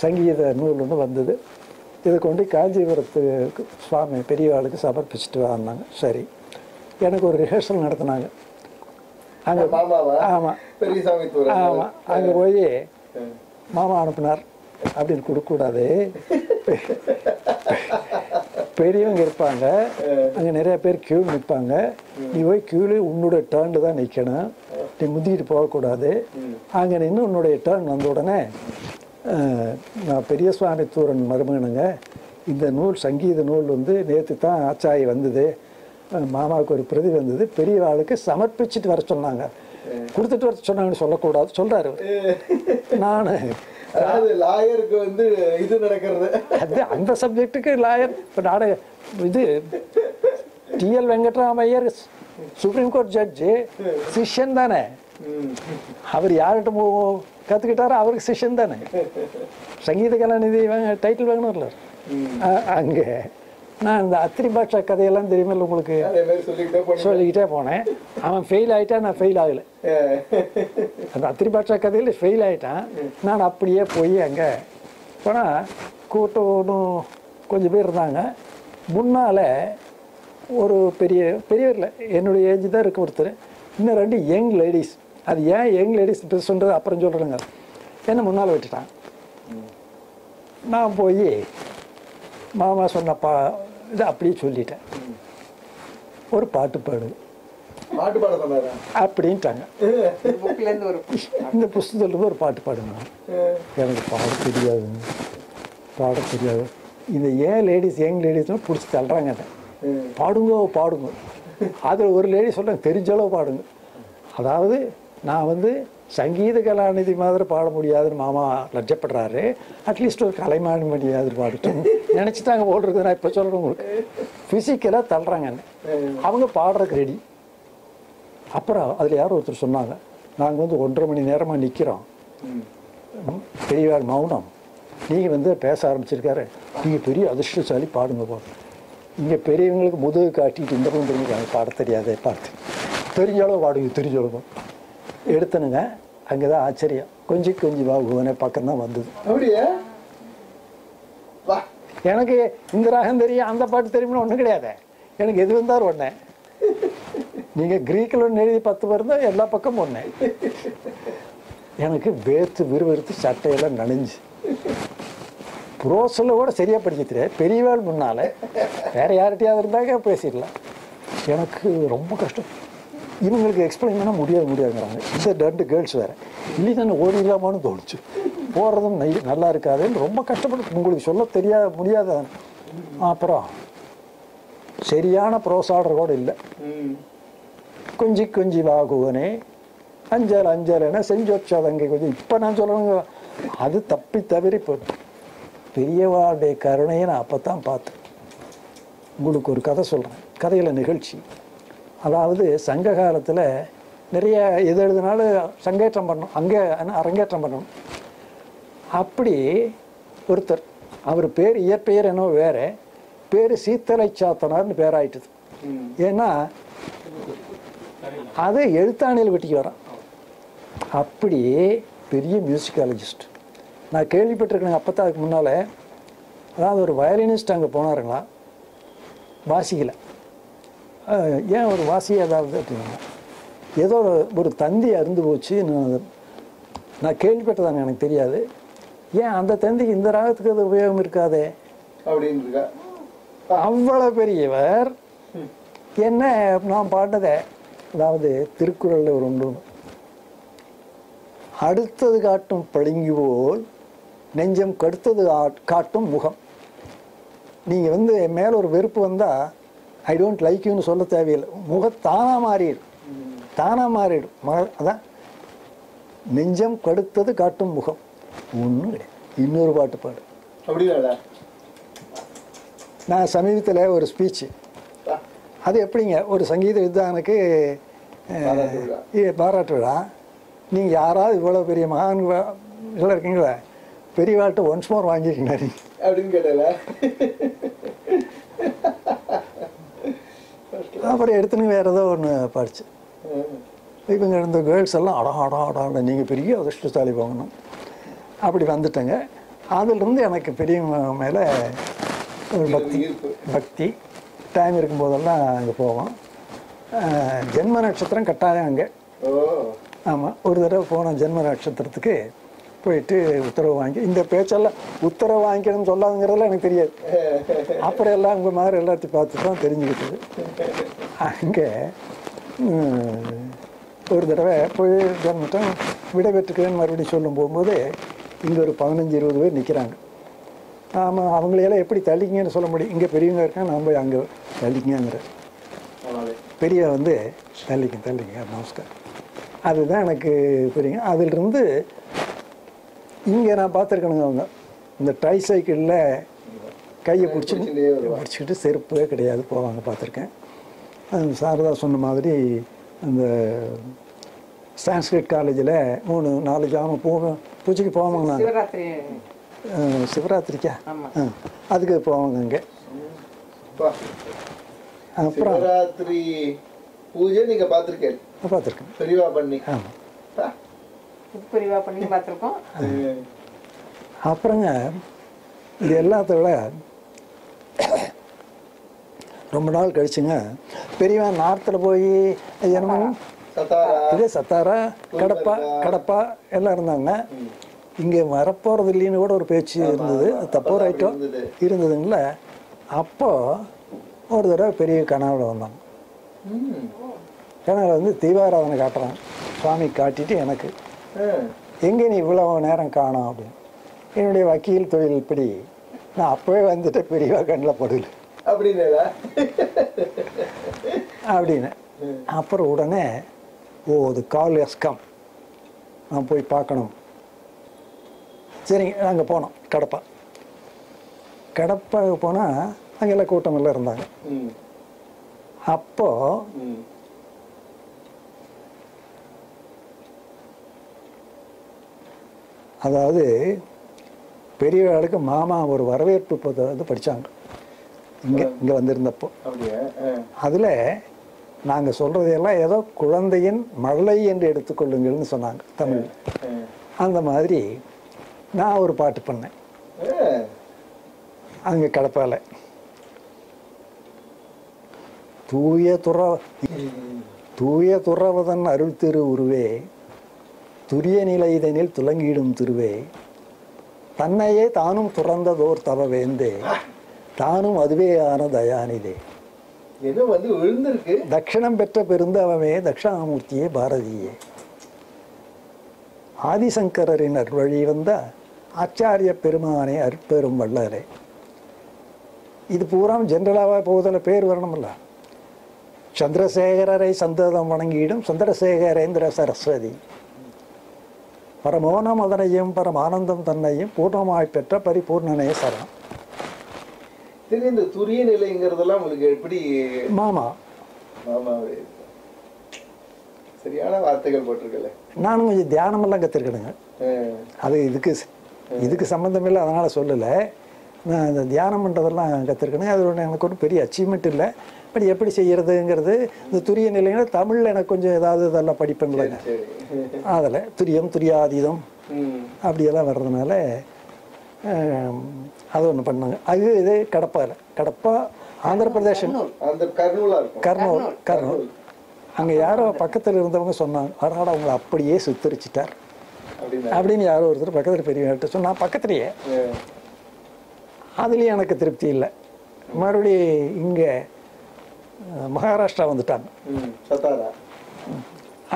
சங்கீத நூல் ஒன்று வந்தது. இதை கொண்டு காஞ்சிபுரத்துக்கு சுவாமி பெரியவாளுக்கு சமர்ப்பிச்சுட்டு வந்தாங்க. சரி, எனக்கு ஒரு ரிஹர்சல் நடத்தினாங்க அங்கே. ஆமாம் ஆமாம், அங்கே போய் மாமா அனுப்புனார். அப்படின்னு கொடுக்கக்கூடாது, பெரியவங்க இருப்பாங்க அங்கே, நிறைய பேர் கியூ நிற்பாங்க. நீ போய் கியூவில் உன்னோட டேர்னில் தான் நிற்கணும், நீ முந்திக்கிட்டு போகக்கூடாது. அங்கே நின்று உன்னுடைய டேர்ன் வந்த உடனே, நான் பெரிய சுவாமி தூரன் மருமகனுங்க, இந்த நூல் சங்கீத நூல் வந்து நேற்று தான் ஆச்சாயி வந்தது, மாமாவுக்கு ஒரு பிரதி வந்தது, பெரிய ஆளுக்கு சமர்ப்பிச்சுட்டு வர சொன்னாங்க, கொடுத்துட்டு வர சொன்னாங்கன்னு சொல்லக்கூடாது சொல்கிறாரு. நான் லாயருக்கு வந்து இது நடக்கிறது, அது அந்த சப்ஜெக்டுக்கு லாயர். இப்போ நான் இது T L Venkatramaiyer supreme court judge, சிஷ்யன் தானே அவர். யார்கிட்ட கற்றுக்கிட்டாரோ அவருக்கு சிஷ்யன் தானே. சங்கீத கலாநிதி டைட்டில் வாங்கினார்ல அங்கே. நான் இந்த அத்திரி பாட்சா கதையெல்லாம் தெரியுமில்ல உங்களுக்கு, சொல்லிக்கிட்டே போனேன். அவன் ஃபெயில் ஆகிட்டான், நான் ஃபெயில் ஆகலை. அந்த அத்திரி பாட்சா கதையில் ஃபெயில் ஆகிட்டான். நான் அப்படியே போய் அங்கே போனால் கூட்டம் ஒன்றும் கொஞ்சம் பேர் இருந்தாங்க. முன்னால் ஒரு பெரியவரில் என்னுடைய ஏஜ் தான் இருக்க ஒருத்தர், இன்னும் 2 யங் லேடிஸ். அது ஏன் யங் லேடிஸ் சொல்கிறது அப்புறம் சொல்கிறேங்க. என்ன முன்னால் விட்டுட்டான். நான் போய் மாமா சொன்னப்பா இதை அப்படியே சொல்லிட்டேன், ஒரு பாட்டு பாடு அப்படின்ட்டாங்க. இந்த புஸ்தகத்துலேருந்து ஒரு பாட்டு பாடுங்க. எனக்கு பாட தெரியாது. இந்த ஏன் லேடிஸ் யங் லேடிஸ்லாம் பிடிச்சி தள்ளுறாங்க. பாடுங்க. அதில் ஒரு லேடி சொல்கிறாங்க, தெரிஞ்சளவு பாடுங்க. அதாவது நான் வந்து சங்கீத கலாநிதி மாதிரி பாட முடியாதுன்னு மாமா லட்சப்படுறாரு, அட்லீஸ்ட் ஒரு கலைமானி மணியாவது பாடுட்டும் நினச்சிட்டாங்க ஓடுறது. நான் இப்போ சொல்கிறேன் உங்களுக்கு, ஃபிசிக்கலாக தள்ளுறாங்க. அவங்க பாடுறதுக்கு ரெடி. அப்புறம் அதில் யாரும் ஒருத்தர் சொன்னாங்க, நாங்கள் வந்து 1.5 மணி நேரமாக நிற்கிறோம், பெரியவாள் மௌனம், நீங்கள் வந்து பேச ஆரம்பிச்சிருக்காரு, நீங்கள் பெரிய அதிர்ஷ்டசாலி, பாடுங்க போகிறோம். இங்கே பெரியவங்களுக்கு முதுகு காட்டிட்டு இந்த பக்கம் பாட தெரியாதே பார்த்து தெரிஞ்ச அளவு பாடுங்க, தெரிஞ்ச அளவு எடுத்தனுங்க. அங்கே தான் ஆச்சரியம். கொஞ்சம் கொஞ்சம் பாகுவனே பக்கம் தான் வந்தது. அப்படியே எனக்கு இந்த ராகம் தெரியும், அந்த பாட்டு தெரியும்னு ஒன்றும் கிடையாது. எனக்கு எது வந்தாலும் ஒன்று. நீங்கள் கிரீக்கில் ஒன்று எழுதி 10 பேர் தான் எல்லா பக்கமும் ஒன்று. எனக்கு வேர்த்து விறுவிறுத்து சட்டையெல்லாம் நனைஞ்சு ப்ரோஸில் கூட சரியாக படிக்க தெரியாது. பெரியவாள் முன்னால் வேறு யார்கிட்டையாவது இருந்தாங்க பேசிடலாம். எனக்கு ரொம்ப கஷ்டம். இவங்களுக்கு எக்ஸ்பிளைன் பண்ண முடியாதுங்கிறாங்க. இந்த 2 கேர்ள்ஸ் வேறு இல்லை, நான் ஓடிடலாமான்னு தோணுச்சு. போடுறதும் நல்லா இருக்காதுன்னு ரொம்ப கஷ்டப்பட்டு உங்களுக்கு சொல்ல முடியாத. அப்புறம் சரியான ப்ரோஸ் ஆர்டர் கூட இல்லை. கொஞ்சி கொஞ்சி வாகுவனே அஞ்சல் அஞ்சலைன்னா செஞ்சு வச்சாதங்க கொஞ்சம். இப்போ நான் சொல்லணுங்க, அது தப்பி தவிர போயிடும். பெரியவாளுடைய கருணையை நான் அப்போ தான் பார்த்தேன். உங்களுக்கு ஒரு கதை சொல்கிறேன். கதையில் நிகழ்ச்சி. அதாவது சங்க காலத்தில் நிறைய எது எழுதினாலும் சங்கேற்றம் பண்ணணும், அங்கே அரங்கேற்றம் பண்ணணும். அப்படி ஒருத்தர், அவர் பேர் இயற்பெயர் என்னவோ வேறு, பேர் சீத்தலை சாத்தனார்னு பேராயிட்டுது. ஏன்னா அது எழுத்தாணியில் வெட்டிக்கு வரான். அப்படி பெரிய மியூசிக்காலஜிஸ்ட். நான் கேள்விப்பட்டிருக்கேன் அப்போ தான். அதுக்கு முன்னால் அதாவது ஒரு வயலினிஸ்ட் அங்கே போனாருங்களா, வாசிக்கலை. ஏன் ஒரு வாசி ஏதாவது அப்படின்னா, ஏதோ ஒரு தந்தி அருந்து போச்சு. நான் கேள்விப்பட்டதாங்க, எனக்கு தெரியாது. ஏன் அந்த தந்திக்கு இந்த ராகத்துக்கு அது உபயோகம் இருக்காதே அப்படின்னு. அவ்வளோ பெரியவர் என்ன நான் பாட்டதை. அதாவது திருக்குறளில் ஒரு ஒன்று, அடுத்தது காட்டும் பளிங்கு போல் நெஞ்சம் கடுத்தது காட்டும் முகம். நீங்கள் மேலே ஒரு வெறுப்பு வந்தால் ஐ டோன்ட் லைக் யூன்னு சொல்ல தேவையில்லை. தானாக மாறிடும், தானாக மாறிடும். அதான் நெஞ்சம் கடுத்தது காட்டும் முகம். ஒன்றும் கிடையாது. இன்னொரு பாட்டு பாடு. அப்படிங்களா? நான் சமீபத்தில் ஒரு ஸ்பீச்சு, அது எப்படிங்க, ஒரு சங்கீத வித்வானுக்கு பாராட்டு விழா. நீங்கள் யாராவது இவ்வளோ பெரிய மகான் எல்லாம் இருக்கீங்களா, பெரியவாட்ட ஒன்ஸ் மோர் வாங்கியிருக்கீங்களா அப்படின்னு கேட்டல. அப்புறம் எடுத்துன்னு வேறு ஏதோ ஒன்று பாடிச்சு. இவங்க இந்த கேர்ள்ஸ் எல்லாம் அடா நீங்கள் பெரிய அதிர்ஷ்டசாலி போகணும் அப்படி வந்துட்டேங்க. அதிலிருந்து எனக்கு பெரிய மேலே ஒரு பக்தி. டைம் இருக்கும்போதெல்லாம் அங்கே போவோம். ஜென்ம நட்சத்திரம் கட்டாயம் அங்கே. ஆமாம், ஒரு தடவை போனோம் ஜென்ம நட்சத்திரத்துக்கு. போயிட்டு உத்தரவு வாங்கி, இந்த பேச்செல்லாம் உத்தரவு வாங்கிக்கணும்னு சொல்லாதுங்கிறதெல்லாம் எனக்கு தெரியாது. அப்புறம் எல்லாம் உங்கள் மாதிரி எல்லாத்தையும் பார்த்து தான் தெரிஞ்சுக்கிட்டது. அங்கே ஒரு தடவை போய் ஜென்மட்டம் விடைபெற்றுக்கிறேன்னு மறுபடியும் சொல்லும் போகும்போது இங்கே ஒரு 15-20 பேர் நிற்கிறாங்க. ஆமாம், அவங்களையெல்லாம் எப்படி தள்ளிங்கன்னு சொல்ல முடியும். இங்கே பெரியவங்க இருக்காங்க, நான் போய் அங்கே தள்ளிக்கங்கிற. பெரிய தள்ளிங்க நமஸ்காரம். அதுதான் எனக்கு பெரிய. அதிலிருந்து இங்கே நான் பார்த்துருக்கணுங்க, அவங்க இந்த ட்ரை சைக்கிளில் கையை பிடிச்சிக்கிட்டு செருப்பே கிடையாது போவாங்க, பார்த்துருக்கேன். சாரதா சொன்ன மாதிரி அந்த சான்ஸ்கிரிட் காலேஜில் 3-4 ஜாமம் பூஜைக்கு போவாங்க. நாங்கள் சிவராத்திரிக்கா அதுக்கு போவாங்க அங்கே. அப்புறம் சிவராத்திரி பூஜை நீங்கள் பார்த்துருக்கேன்? பார்த்துருக்கேன். பெரியவா பண்ணி. ஆமாம், பெரியவா பண்ணி பார்த்துருக்கோம். அப்புறங்க இது எல்லாத்த விட ரொம்ப நாள் கழிச்சுங்க பெரியவா நார்த்தில் போய் என்னமோ இதே சத்தாரா கடப்பா எல்லாம் இருந்தாங்க. இங்கே வரப்போகிறது இல்லைன்னு கூட ஒரு பேச்சு இருந்தது. தப்போ ரைட்டோ இருந்ததுங்கள. அப்போ ஒரு தடவை பெரிய கனவுல வந்தாங்க. கனவுல வந்து தீபாராதனை காட்டுறாங்க. சுவாமி காட்டிட்டு எனக்கு, எங்கே நீ இவ்வளோ நேரம் காணோம் அப்படின்னு. என்னுடைய வக்கீல் தொழில் இப்படி நான் அப்போவே வந்துட்டு பெரியவா கண்ணில் படல அப்படின்னு. அப்புறம் உடனே அது கால் எஸ்கம், நான் போய் பார்க்கணும். சரிங்க, நாங்கள் போனோம் கடப்பாக போனால் அங்கெல்லாம் கூட்டமெல்லாம் இருந்தாங்க. அப்போ அதாவது பெரியவர்களுக்கு மாமா ஒரு வரவேற்பு வந்து படித்தாங்க இங்கே வந்திருந்தப்போ. அதில் நாங்கள் சொல்கிறதையெல்லாம் ஏதோ குழந்தையின் மழலை என்று எடுத்துக்கொள்ளுங்கள்னு சொன்னாங்க தமிழ். அந்த மாதிரி நான் ஒரு பாட்டு பண்ணேன் அங்கே கடப்பால. தூய துறவதன் அருள் திரு உருவே, துரிய நிலைதனில் துலங்கிடும் திருவே, தன்னையே தானும் துறந்ததோர் தவ வேந்தே, தானும் அதுவே ஆன தயாநிதே. ஏதோ வந்து விழுந்திருக்கு. தட்சிணம் பெற்ற பெருந்தவமே தட்சிணாமூர்த்தியே பாரதியே, ஆதிசங்கரின் அருள்வழி வந்த ஆச்சாரிய பெருமானே அற்பெரும் வள்ளலே. இது பூரா ஜென்ரலாக போவதில் பேர் வரணும்ல. சந்திரசேகரரை சந்ததம் வணங்கிடும் சந்திரசேகரேந்திர சரஸ்வதி, பரமோனம் அதனையும் பரமானந்தம் தன்னையும் பூர்ணமாய் பெற்ற பரிபூர்ணனே சரணம். சரி, இந்த துரிய நிலைங்கிறதெல்லாம் உங்களுக்கு எப்படி? மாமா சரியான வார்த்தைகள் போட்டிருக்கல. நானும் கொஞ்சம் தியானமெல்லாம் கற்றுருக்கணுங்க. அது இதுக்கு சம்மந்தம் இல்லை, அதனால் சொல்லலை. நான் இந்த தியானம் பண்ணுறதெல்லாம் கற்றுருக்கணுங்க. அது ஒன்று எனக்கு ஒன்றும் பெரிய அச்சீவ்மெண்ட் இல்லை. பட் எப்படி செய்கிறதுங்கிறது இந்த துரிய நிலைன்னா தமிழில் எனக்கு கொஞ்சம் ஏதாவது இதெல்லாம் படிப்பேன்லங்க. அதில் துரியம் துரியாதீதம் அப்படியெல்லாம் வர்றதுனால அது ஒன்று பண்ணாங்க. அது இது கடப்பா ஆந்திர பிரதேசம், கர்னூல். அங்கே யாரோ பக்கத்தில் இருந்தவங்க சொன்னாங்க, அதனால் அவங்கள அப்படியே சுத்தரிச்சிட்டார் அப்படின்னு யாரோ ஒருத்தர் பக்கத்தில் பெரியவர்கிட்ட சொன்னால் பக்கத்துலேயே. அதுலேயும் எனக்கு திருப்தி இல்லை. மறுபடியும் இங்கே மகாராஷ்டிரா வந்துட்டாங்க,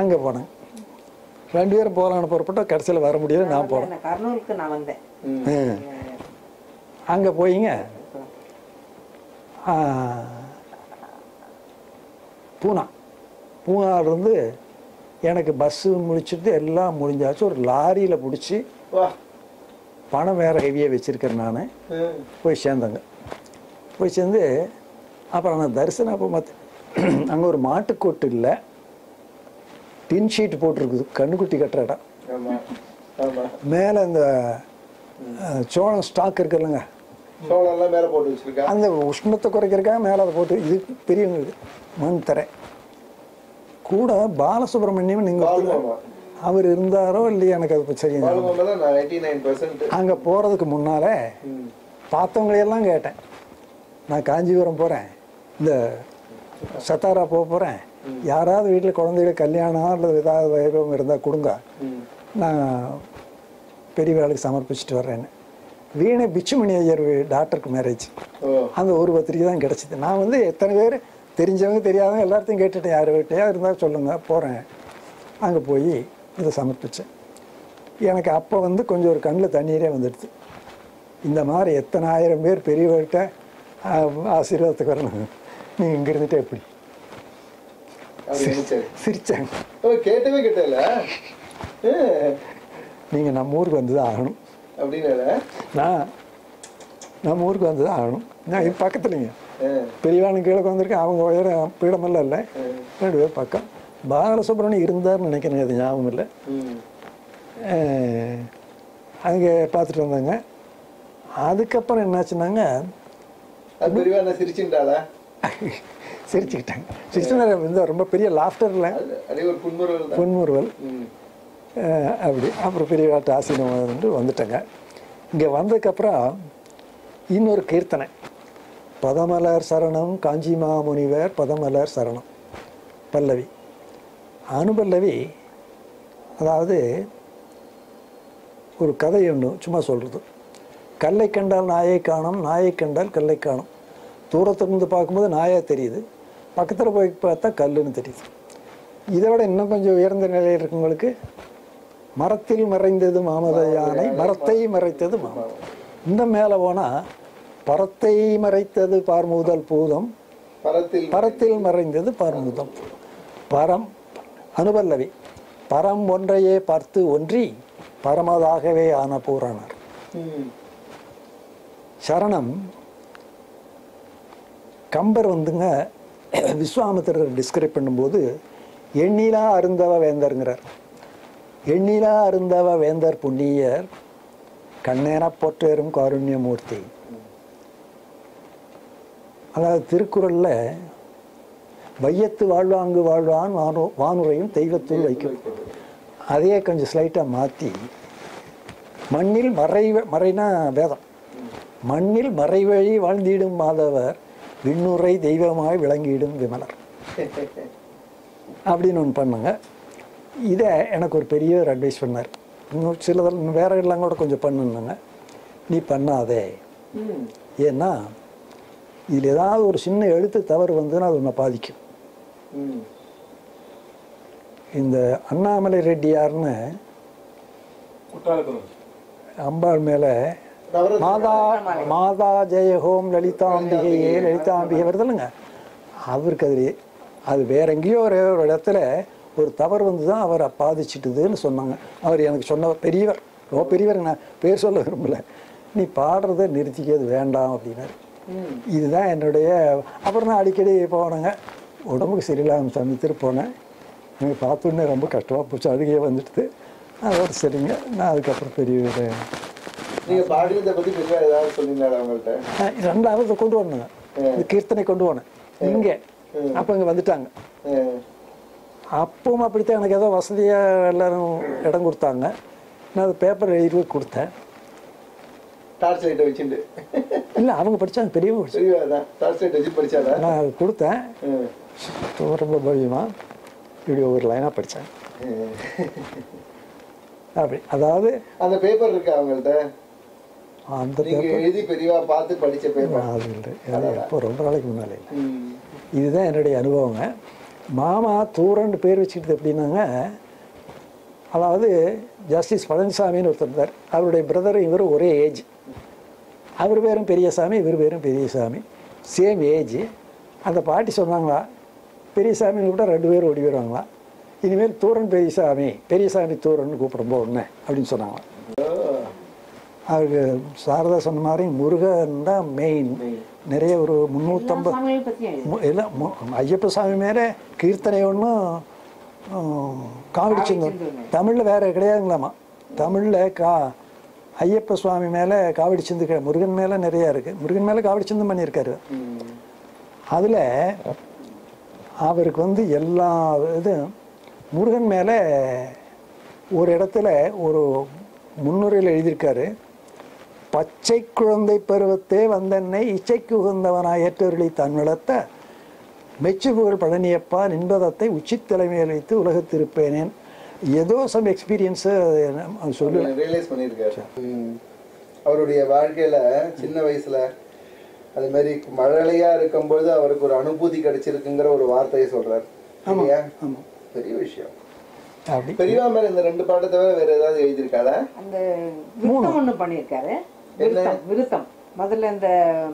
அங்கே போனேன். 2 பேரும் போகலான்னு புறப்பட்டோம். கடைசியில் வர முடியல, நான் போனேன். கர்னூலுக்கு நான் வந்தேன். அங்கே போயிங்க பூனாவிலேருந்து எனக்கு பஸ்ஸு முடிச்சுட்டு எல்லாம் முடிஞ்சாச்சு. ஒரு லாரியில் பிடிச்சி பணம் வேறு ஹெவியாக வச்சுருக்கேன். நான் போய் சேர்ந்தேங்க. போய் சேர்ந்து அப்புறம் நான் தரிசனம் அப்போ அங்கே ஒரு மாட்டுக்கோட்டு இல்லை, டின் ஷீட் போட்டிருக்குது, கண்ணுக்குட்டி கட்டுற இடம். மேலே இந்த சோளம் ஸ்டாக் இருக்குல்லங்க, அந்த உஷ்ணத்தை குறைக்கிறதுக்காக மேலே அதை போட்டு, இது பெரியவங்களுக்கு மண் தரை கூட. பாலசுப்ரமணியம் நீங்கள் அவர் இருந்தாரோ இல்லையா எனக்கு அது சரி. அங்கே போகிறதுக்கு முன்னாலே பார்த்தவங்களையெல்லாம் கேட்டேன், நான் காஞ்சிபுரம் போகிறேன், இந்த சத்தாரா போகிறேன், யாராவது வீட்டில் குழந்தைகள் கல்யாணம் அல்லது ஏதாவது வைபவம் இருந்தால் கொடுங்க, நான் பெரிய வேலைக்கு சமர்ப்பிச்சுட்டு வர்றேன்னு. வீணை பிச்சுமணி ஐயர் டாக்டருக்கு மேரேஜ், அந்த ஒரு பத்திரிக்கை தான் கிடச்சிது. நான் வந்து எத்தனை பேர் தெரிஞ்சவங்க தெரியாதவங்க எல்லாத்தையும் கேட்டுட்டேன், யார் வீட்டையா இருந்தால் சொல்லுங்கள், போகிறேன். அங்கே போய் இதை சமர்ப்பித்தேன். எனக்கு அப்போ வந்து கொஞ்சம் ஒரு கண்ணில் தண்ணீரே வந்துடுது. இந்த மாதிரி எத்தனை ஆயிரம் பேர் பெரியவர்கிட்ட ஆசீர்வாதத்துக்கு வரணும், நீங்கள் இங்கே இருந்துட்டு எப்படி சிரிச்சாங்க. கேட்டவே கேட்டல, நீங்கள் நம்ம ஊருக்கு வந்து தான் ஆகணும் அப்படின்னு. நம்ம ஊருக்கு வந்து தான் ஆகணும். நான் இது பக்கத்துலைங்க, பெரியவானு கீழே வந்திருக்கேன். அவங்க உயர பீடமெல்லாம் இல்லை, 2 பேர் பக்கம். பாலசுப்ரமணியம் இருந்தார்னு நினைக்கிறேன், அது ஞாபகம் இல்லை. அங்கே பார்த்துட்டு வந்தாங்க. அதுக்கப்புறம் என்னாச்சுன்னாங்க, சிரிச்சுக்கிட்டாங்க. சிரிச்சு ரொம்ப பெரிய லாஃப்டர்ல புன்முறுவல் அப்படி. அப்புறம் பெரிய காட்டு ஆசீர்வாதம் வந்துட்டேங்க. இங்கே வந்ததுக்கப்புறம் இன்னொரு கீர்த்தனை, பதமலர் சரணம் காஞ்சி மாமுனிவர் பதமலர் சரணம், பல்லவி. அனுபல்லவி அதாவது ஒரு கதை ஒன்று சும்மா சொல்கிறது. கல்லை கண்டால் நாயை காணும், நாயை கண்டால் கல்லை காணும். தூரத்துலேருந்து பார்க்கும்போது நாயாக தெரியுது, பக்கத்தில் போய் பார்த்தா கல்லுன்னு தெரியுது. இதை விட இன்னும் கொஞ்சம் உயர்ந்த நிலையில் இருக்கவங்களுக்கு மரத்தில் மறைந்தது மாமத யானை, மரத்தை மறைத்தது மாமதம். இந்த மேலே போனால் பரத்தை மறைத்தது பார்முதல் பூதம், பரத்தில் மறைந்தது பார்முதம். பரம் அனுபல்லவி, பரம் ஒன்றையே பார்த்து ஒன்றி பரமதாகவே ஆன பூரணர். சரணம் கம்பர் வந்துங்க விஸ்வாமித்திரர் டிஸ்கிரைப் பண்ணும்போது எண்ணிலா அருந்தவ வேந்தருங்கிறார். எண்ணிலா அருந்தவ வேந்தர் புண்ணியர் கண்ணேன போற்றேறும் காருண்யமூர்த்தி. அதாவது திருக்குறளில் வையத்து வாழ்வாங்கு வாழ்வான் வானுரையும் தெய்வத்துள் வைக்கும். அதையே கொஞ்சம் ஸ்லைட்டாக மாற்றி மண்ணில் மறைனா வேதம், மண்ணில் மறைவழி வாழ்ந்திடும் மாதவர் விண்ணுரை தெய்வமாய் விளங்கிடும் விமலர் அப்படின்னு ஒன்று பண்ணுங்க. இதை எனக்கு ஒரு பெரிய ஒரு அட்வைஸ் பண்ணார். இன்னும் சிலதெல்லாம் வேற எல்லாம் கூட கொஞ்சம் பண்ணுங்க, நீ பண்ணாதே. ஏன்னா இதில் ஏதாவது ஒரு சின்ன எழுத்து தவறு வந்துன்னா அது உன்னை பாதிக்கும். இந்த அண்ணாமலை ரெட்டியார்னு அம்பாள் மேலே மாதா ஜெயஹோம் லலிதாம்பிகையே லலிதாம்பிகை வருதில்லைங்க, அவருக்கு அது வேற எங்கேயோ ஒரு இடத்துல ஒரு தவறு வந்து தான் அவரை பாதிச்சிட்டுதுன்னு சொன்னாங்க. அவர் எனக்கு சொன்ன பெரியவர், பெரியவர், நான் பேர் சொல்ல விரும்பல, நீ பாடுறதை நிறுத்திக்கிறது வேண்டாம் அப்படின்னாரு. இதுதான் என்னுடைய. அப்புறம் நான் அடிக்கடி போனேங்க, உடம்புக்கு சரியில்லாமல் சந்தித்துட்டு போனேன். எனக்கு பார்த்தோன்னே ரொம்ப கஷ்டமாக போச்சு, அழுகையே வந்துடுது. அதோட சரிங்க, நான் அதுக்கப்புறம் பெரிய ரெண்டாவது கொண்டு வரணுங்க, இந்த கீர்த்தனை கொண்டு போனேன் இங்கே. அப்போ இங்கே வந்துட்டாங்க. அப்பவும் அப்படித்தான், எனக்கு ஏதோ வசதியாக எல்லாரும் இடம் கொடுத்தாங்க. நான் அது பேப்பர் எழுதி கொடுத்தேன். இல்லை, அவங்க படித்தாங்க, பெரியவங்க நான் அது கொடுத்தேன். ரொம்ப பவியமாக இப்படி ஒவ்வொரு லைனாக படித்தேன். அப்படி அதாவது அந்த பேப்பர் இருக்கு அவங்கள்ட்ட, அந்த பேப்பர் எழுதி பெரியவா பார்த்து படிச்ச பேப்பர் அது இல்லை, எப்போ ரொம்ப நாளைக்கு முன்னாலே. இதுதான் என்னுடைய அனுபவங்க. மாமா தூரன்னு பேர் வச்சுக்கிட்டு எப்படின்னாங்க, அதாவது ஜஸ்டிஸ் பழனிசாமின்னு ஒருத்தர் இருந்தார், அவருடைய பிரதர் இவர் ஒரே ஏஜ். அவர் பேரும் பெரியசாமி, இவர் பேரும் பெரியசாமி, சேம் ஏஜ். அந்த பாட்டி சொன்னாங்களா, பெரியசாமின்னு கூட 2 பேரும் ஓடி வருவாங்களா, இனிமேல் தூரன் பெரியசாமி தூரன்னு கூப்பிடும்போது ஒன்று அப்படின்னு சொன்னாங்களா. அவருக்கு சாரதா சொன்ன மாதிரி முருகன் தான் மெயின். நிறைய ஒரு 350 எல்லாம் ஐயப்ப சாமி மேலே கீர்த்தனை ஒன்றும் காவடி சிந்தம் தமிழில் வேறு கிடையாதுங்களாமா. தமிழில் ஐயப்ப சுவாமி மேலே காவடி சிந்து, முருகன் மேலே நிறையா இருக்குது. முருகன் மேலே காவடி சிந்தம் பண்ணியிருக்காரு. அதில் அவருக்கு எல்லா இதுவும் முருகன் மேலே ஒரு இடத்துல ஒரு முன்னுரையில் எழுதியிருக்காரு, பச்சை குழந்தை பருவத்தே வந்தென்னை இச்சைக்கு உகந்தவனாய் ஏற்றவர்களை தன் வளர்த்த மெச்சுபுகழ் பழனியப்பா நின்பதத்தை உச்சித்தலைமையில் வைத்து உலகத்திருப்பேனேன். ஏதோ சம் எக்ஸ்பீரியன்ஸு சொல்லி ரியலைஸ் பண்ணியிருக்காரு. அவருடைய வாழ்க்கையில் சின்ன வயசில் அது மாதிரி மழலையா இருக்கும்போது அவருக்கு ஒரு அனுபூதி கிடைச்சிருக்குங்கிற ஒரு வார்த்தையை சொல்றாரு. பெரிய விஷயம். பெரியவா மேல இந்த 2 பாட்டை தவிர வேற ஏதாவது எழுதியிருக்காளா? அந்த விருத்தம் ஒண்ணு பண்ணியிருக்காரு. விருத்தம் முதல்ல இந்த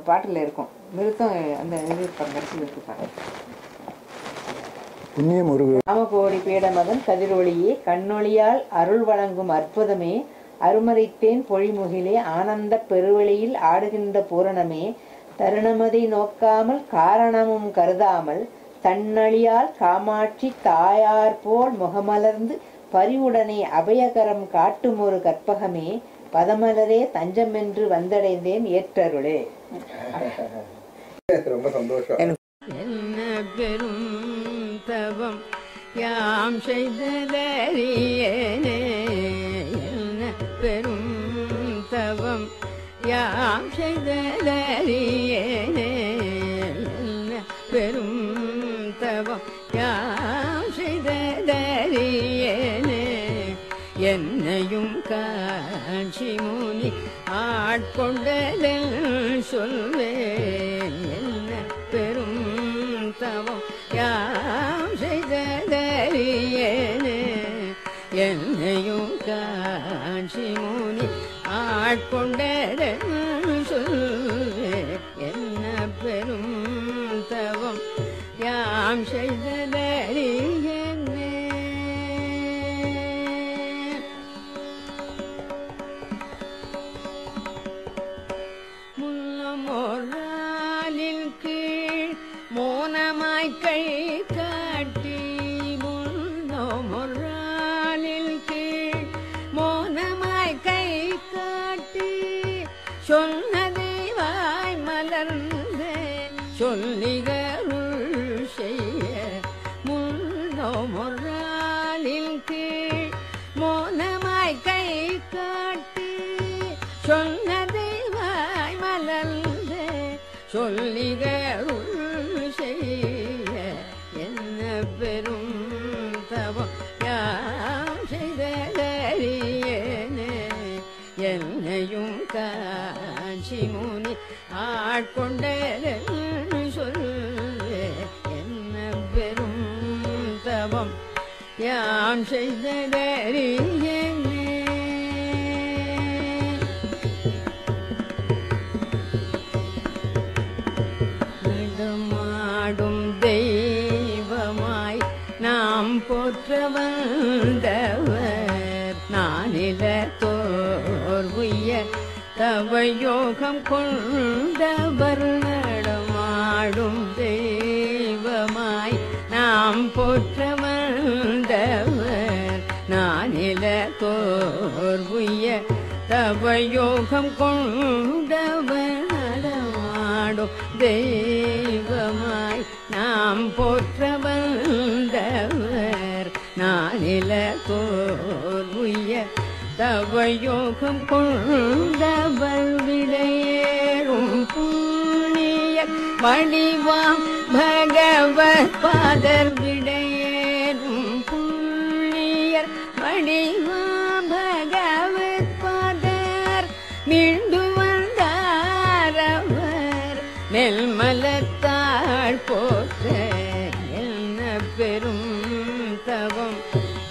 பாட்டுல இருக்கும். விருத்தம் அந்த எழுதியிருப்பாங்க. ராமகோடி பீடமகன் கதிரொளியே கண்ணொளியால் அருள் வழங்கும் அற்புதமே அருமறைத்தேன் பொழிமுகிலே ஆனந்த பெருவெளியில் ஆடுகின்ற பூரணமே தருணமதை நோக்காமல் காரணமும் கருதாமல் தன்னழியால் காமாட்சி தாயார் போல் முகமலர்ந்து பரிவுடனே அபயகரம் காட்டும் ஒரு கற்பகமே பதமலரே தஞ்சம் என்று வந்தடைந்தேன் ஏற்றருளே. ரொம்ப சந்தோஷம். என்ன பெரும் தவம் யாம் செய்ததறியேனே, என்ன பெரும் தவம் யாம் செய்ததறியேனே, என்ன பெரும் தவம் யாம் செய்ததறியேனே, என்னையும் காட்சி முனி ஆட்கொண்டதில் சொல்வேன், என்ன பெரும் தவம் யாம் செய்ததறியேனே, என்னையும் காட்சி முனி ஆட்கொண்டதில் சொல்வேன், என்ன பெரும் தவம் யாம் செய்ததறியேனே. முன்னமொராலின் கீழ் மோனமாய் கை காட்டி, முன்னமொராலின் கீழ் மோனமாய் கை காட்டி சொன்னதை வாய் மலர்ந்தே சொல்லிகருள் செய்ய சொல்லிகருள் செய்ய என்ன பெரும் தவம் யாம் செய்தறியேனே என்னையும் காஞ்சி முனி ஆட்கொண்ட சொல்ல என்ன பெரும் தவம் யாம் செய்தறியேனே நடமாடும் தெய்வமாய் நாம் போற்ற வந்தவர் நானில தோர்வுய தவயோகம் கொண்டவர் நடமாடும் தெய்வமாய் நாம் போற்ற வந்தவர் நானில தோர்வுய தவயோகம் கொண்டவர் நடமாடும் தெய்வமாய் நாம் போற்ற வந்தவர் நானில தோர்வுய தவயோகம் கொண்டவர் விடையேறும் புண்ணிய வடிவாம் பகவத் பாதர் விடையேறும் புண்ணியர் வடிவாம் பகவத் பாதர் மீண்டு வந்தாரவர் நெல்மலத்தாள் போற்ற என்ன பெரும் தவம்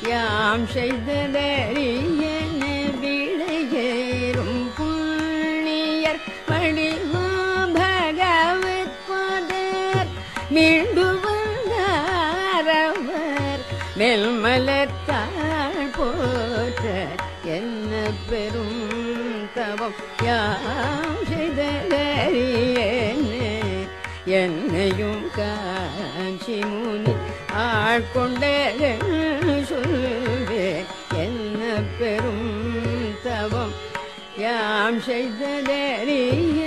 யாம் செய்ததறியன விடையேறும் புண்ணியர் வடிவாம் பகவத் பாதர் மீண்டு வந்தாரவர் நெல்மலத்தாள் போற்ற என்ன பெரும் தவம் யாம் செய்ததறியன என்னையும் காஞ்சி முனி ஆட்கொண்ட சொல்வே என்ன பெரும் தவம் யாம் செய்ததறிய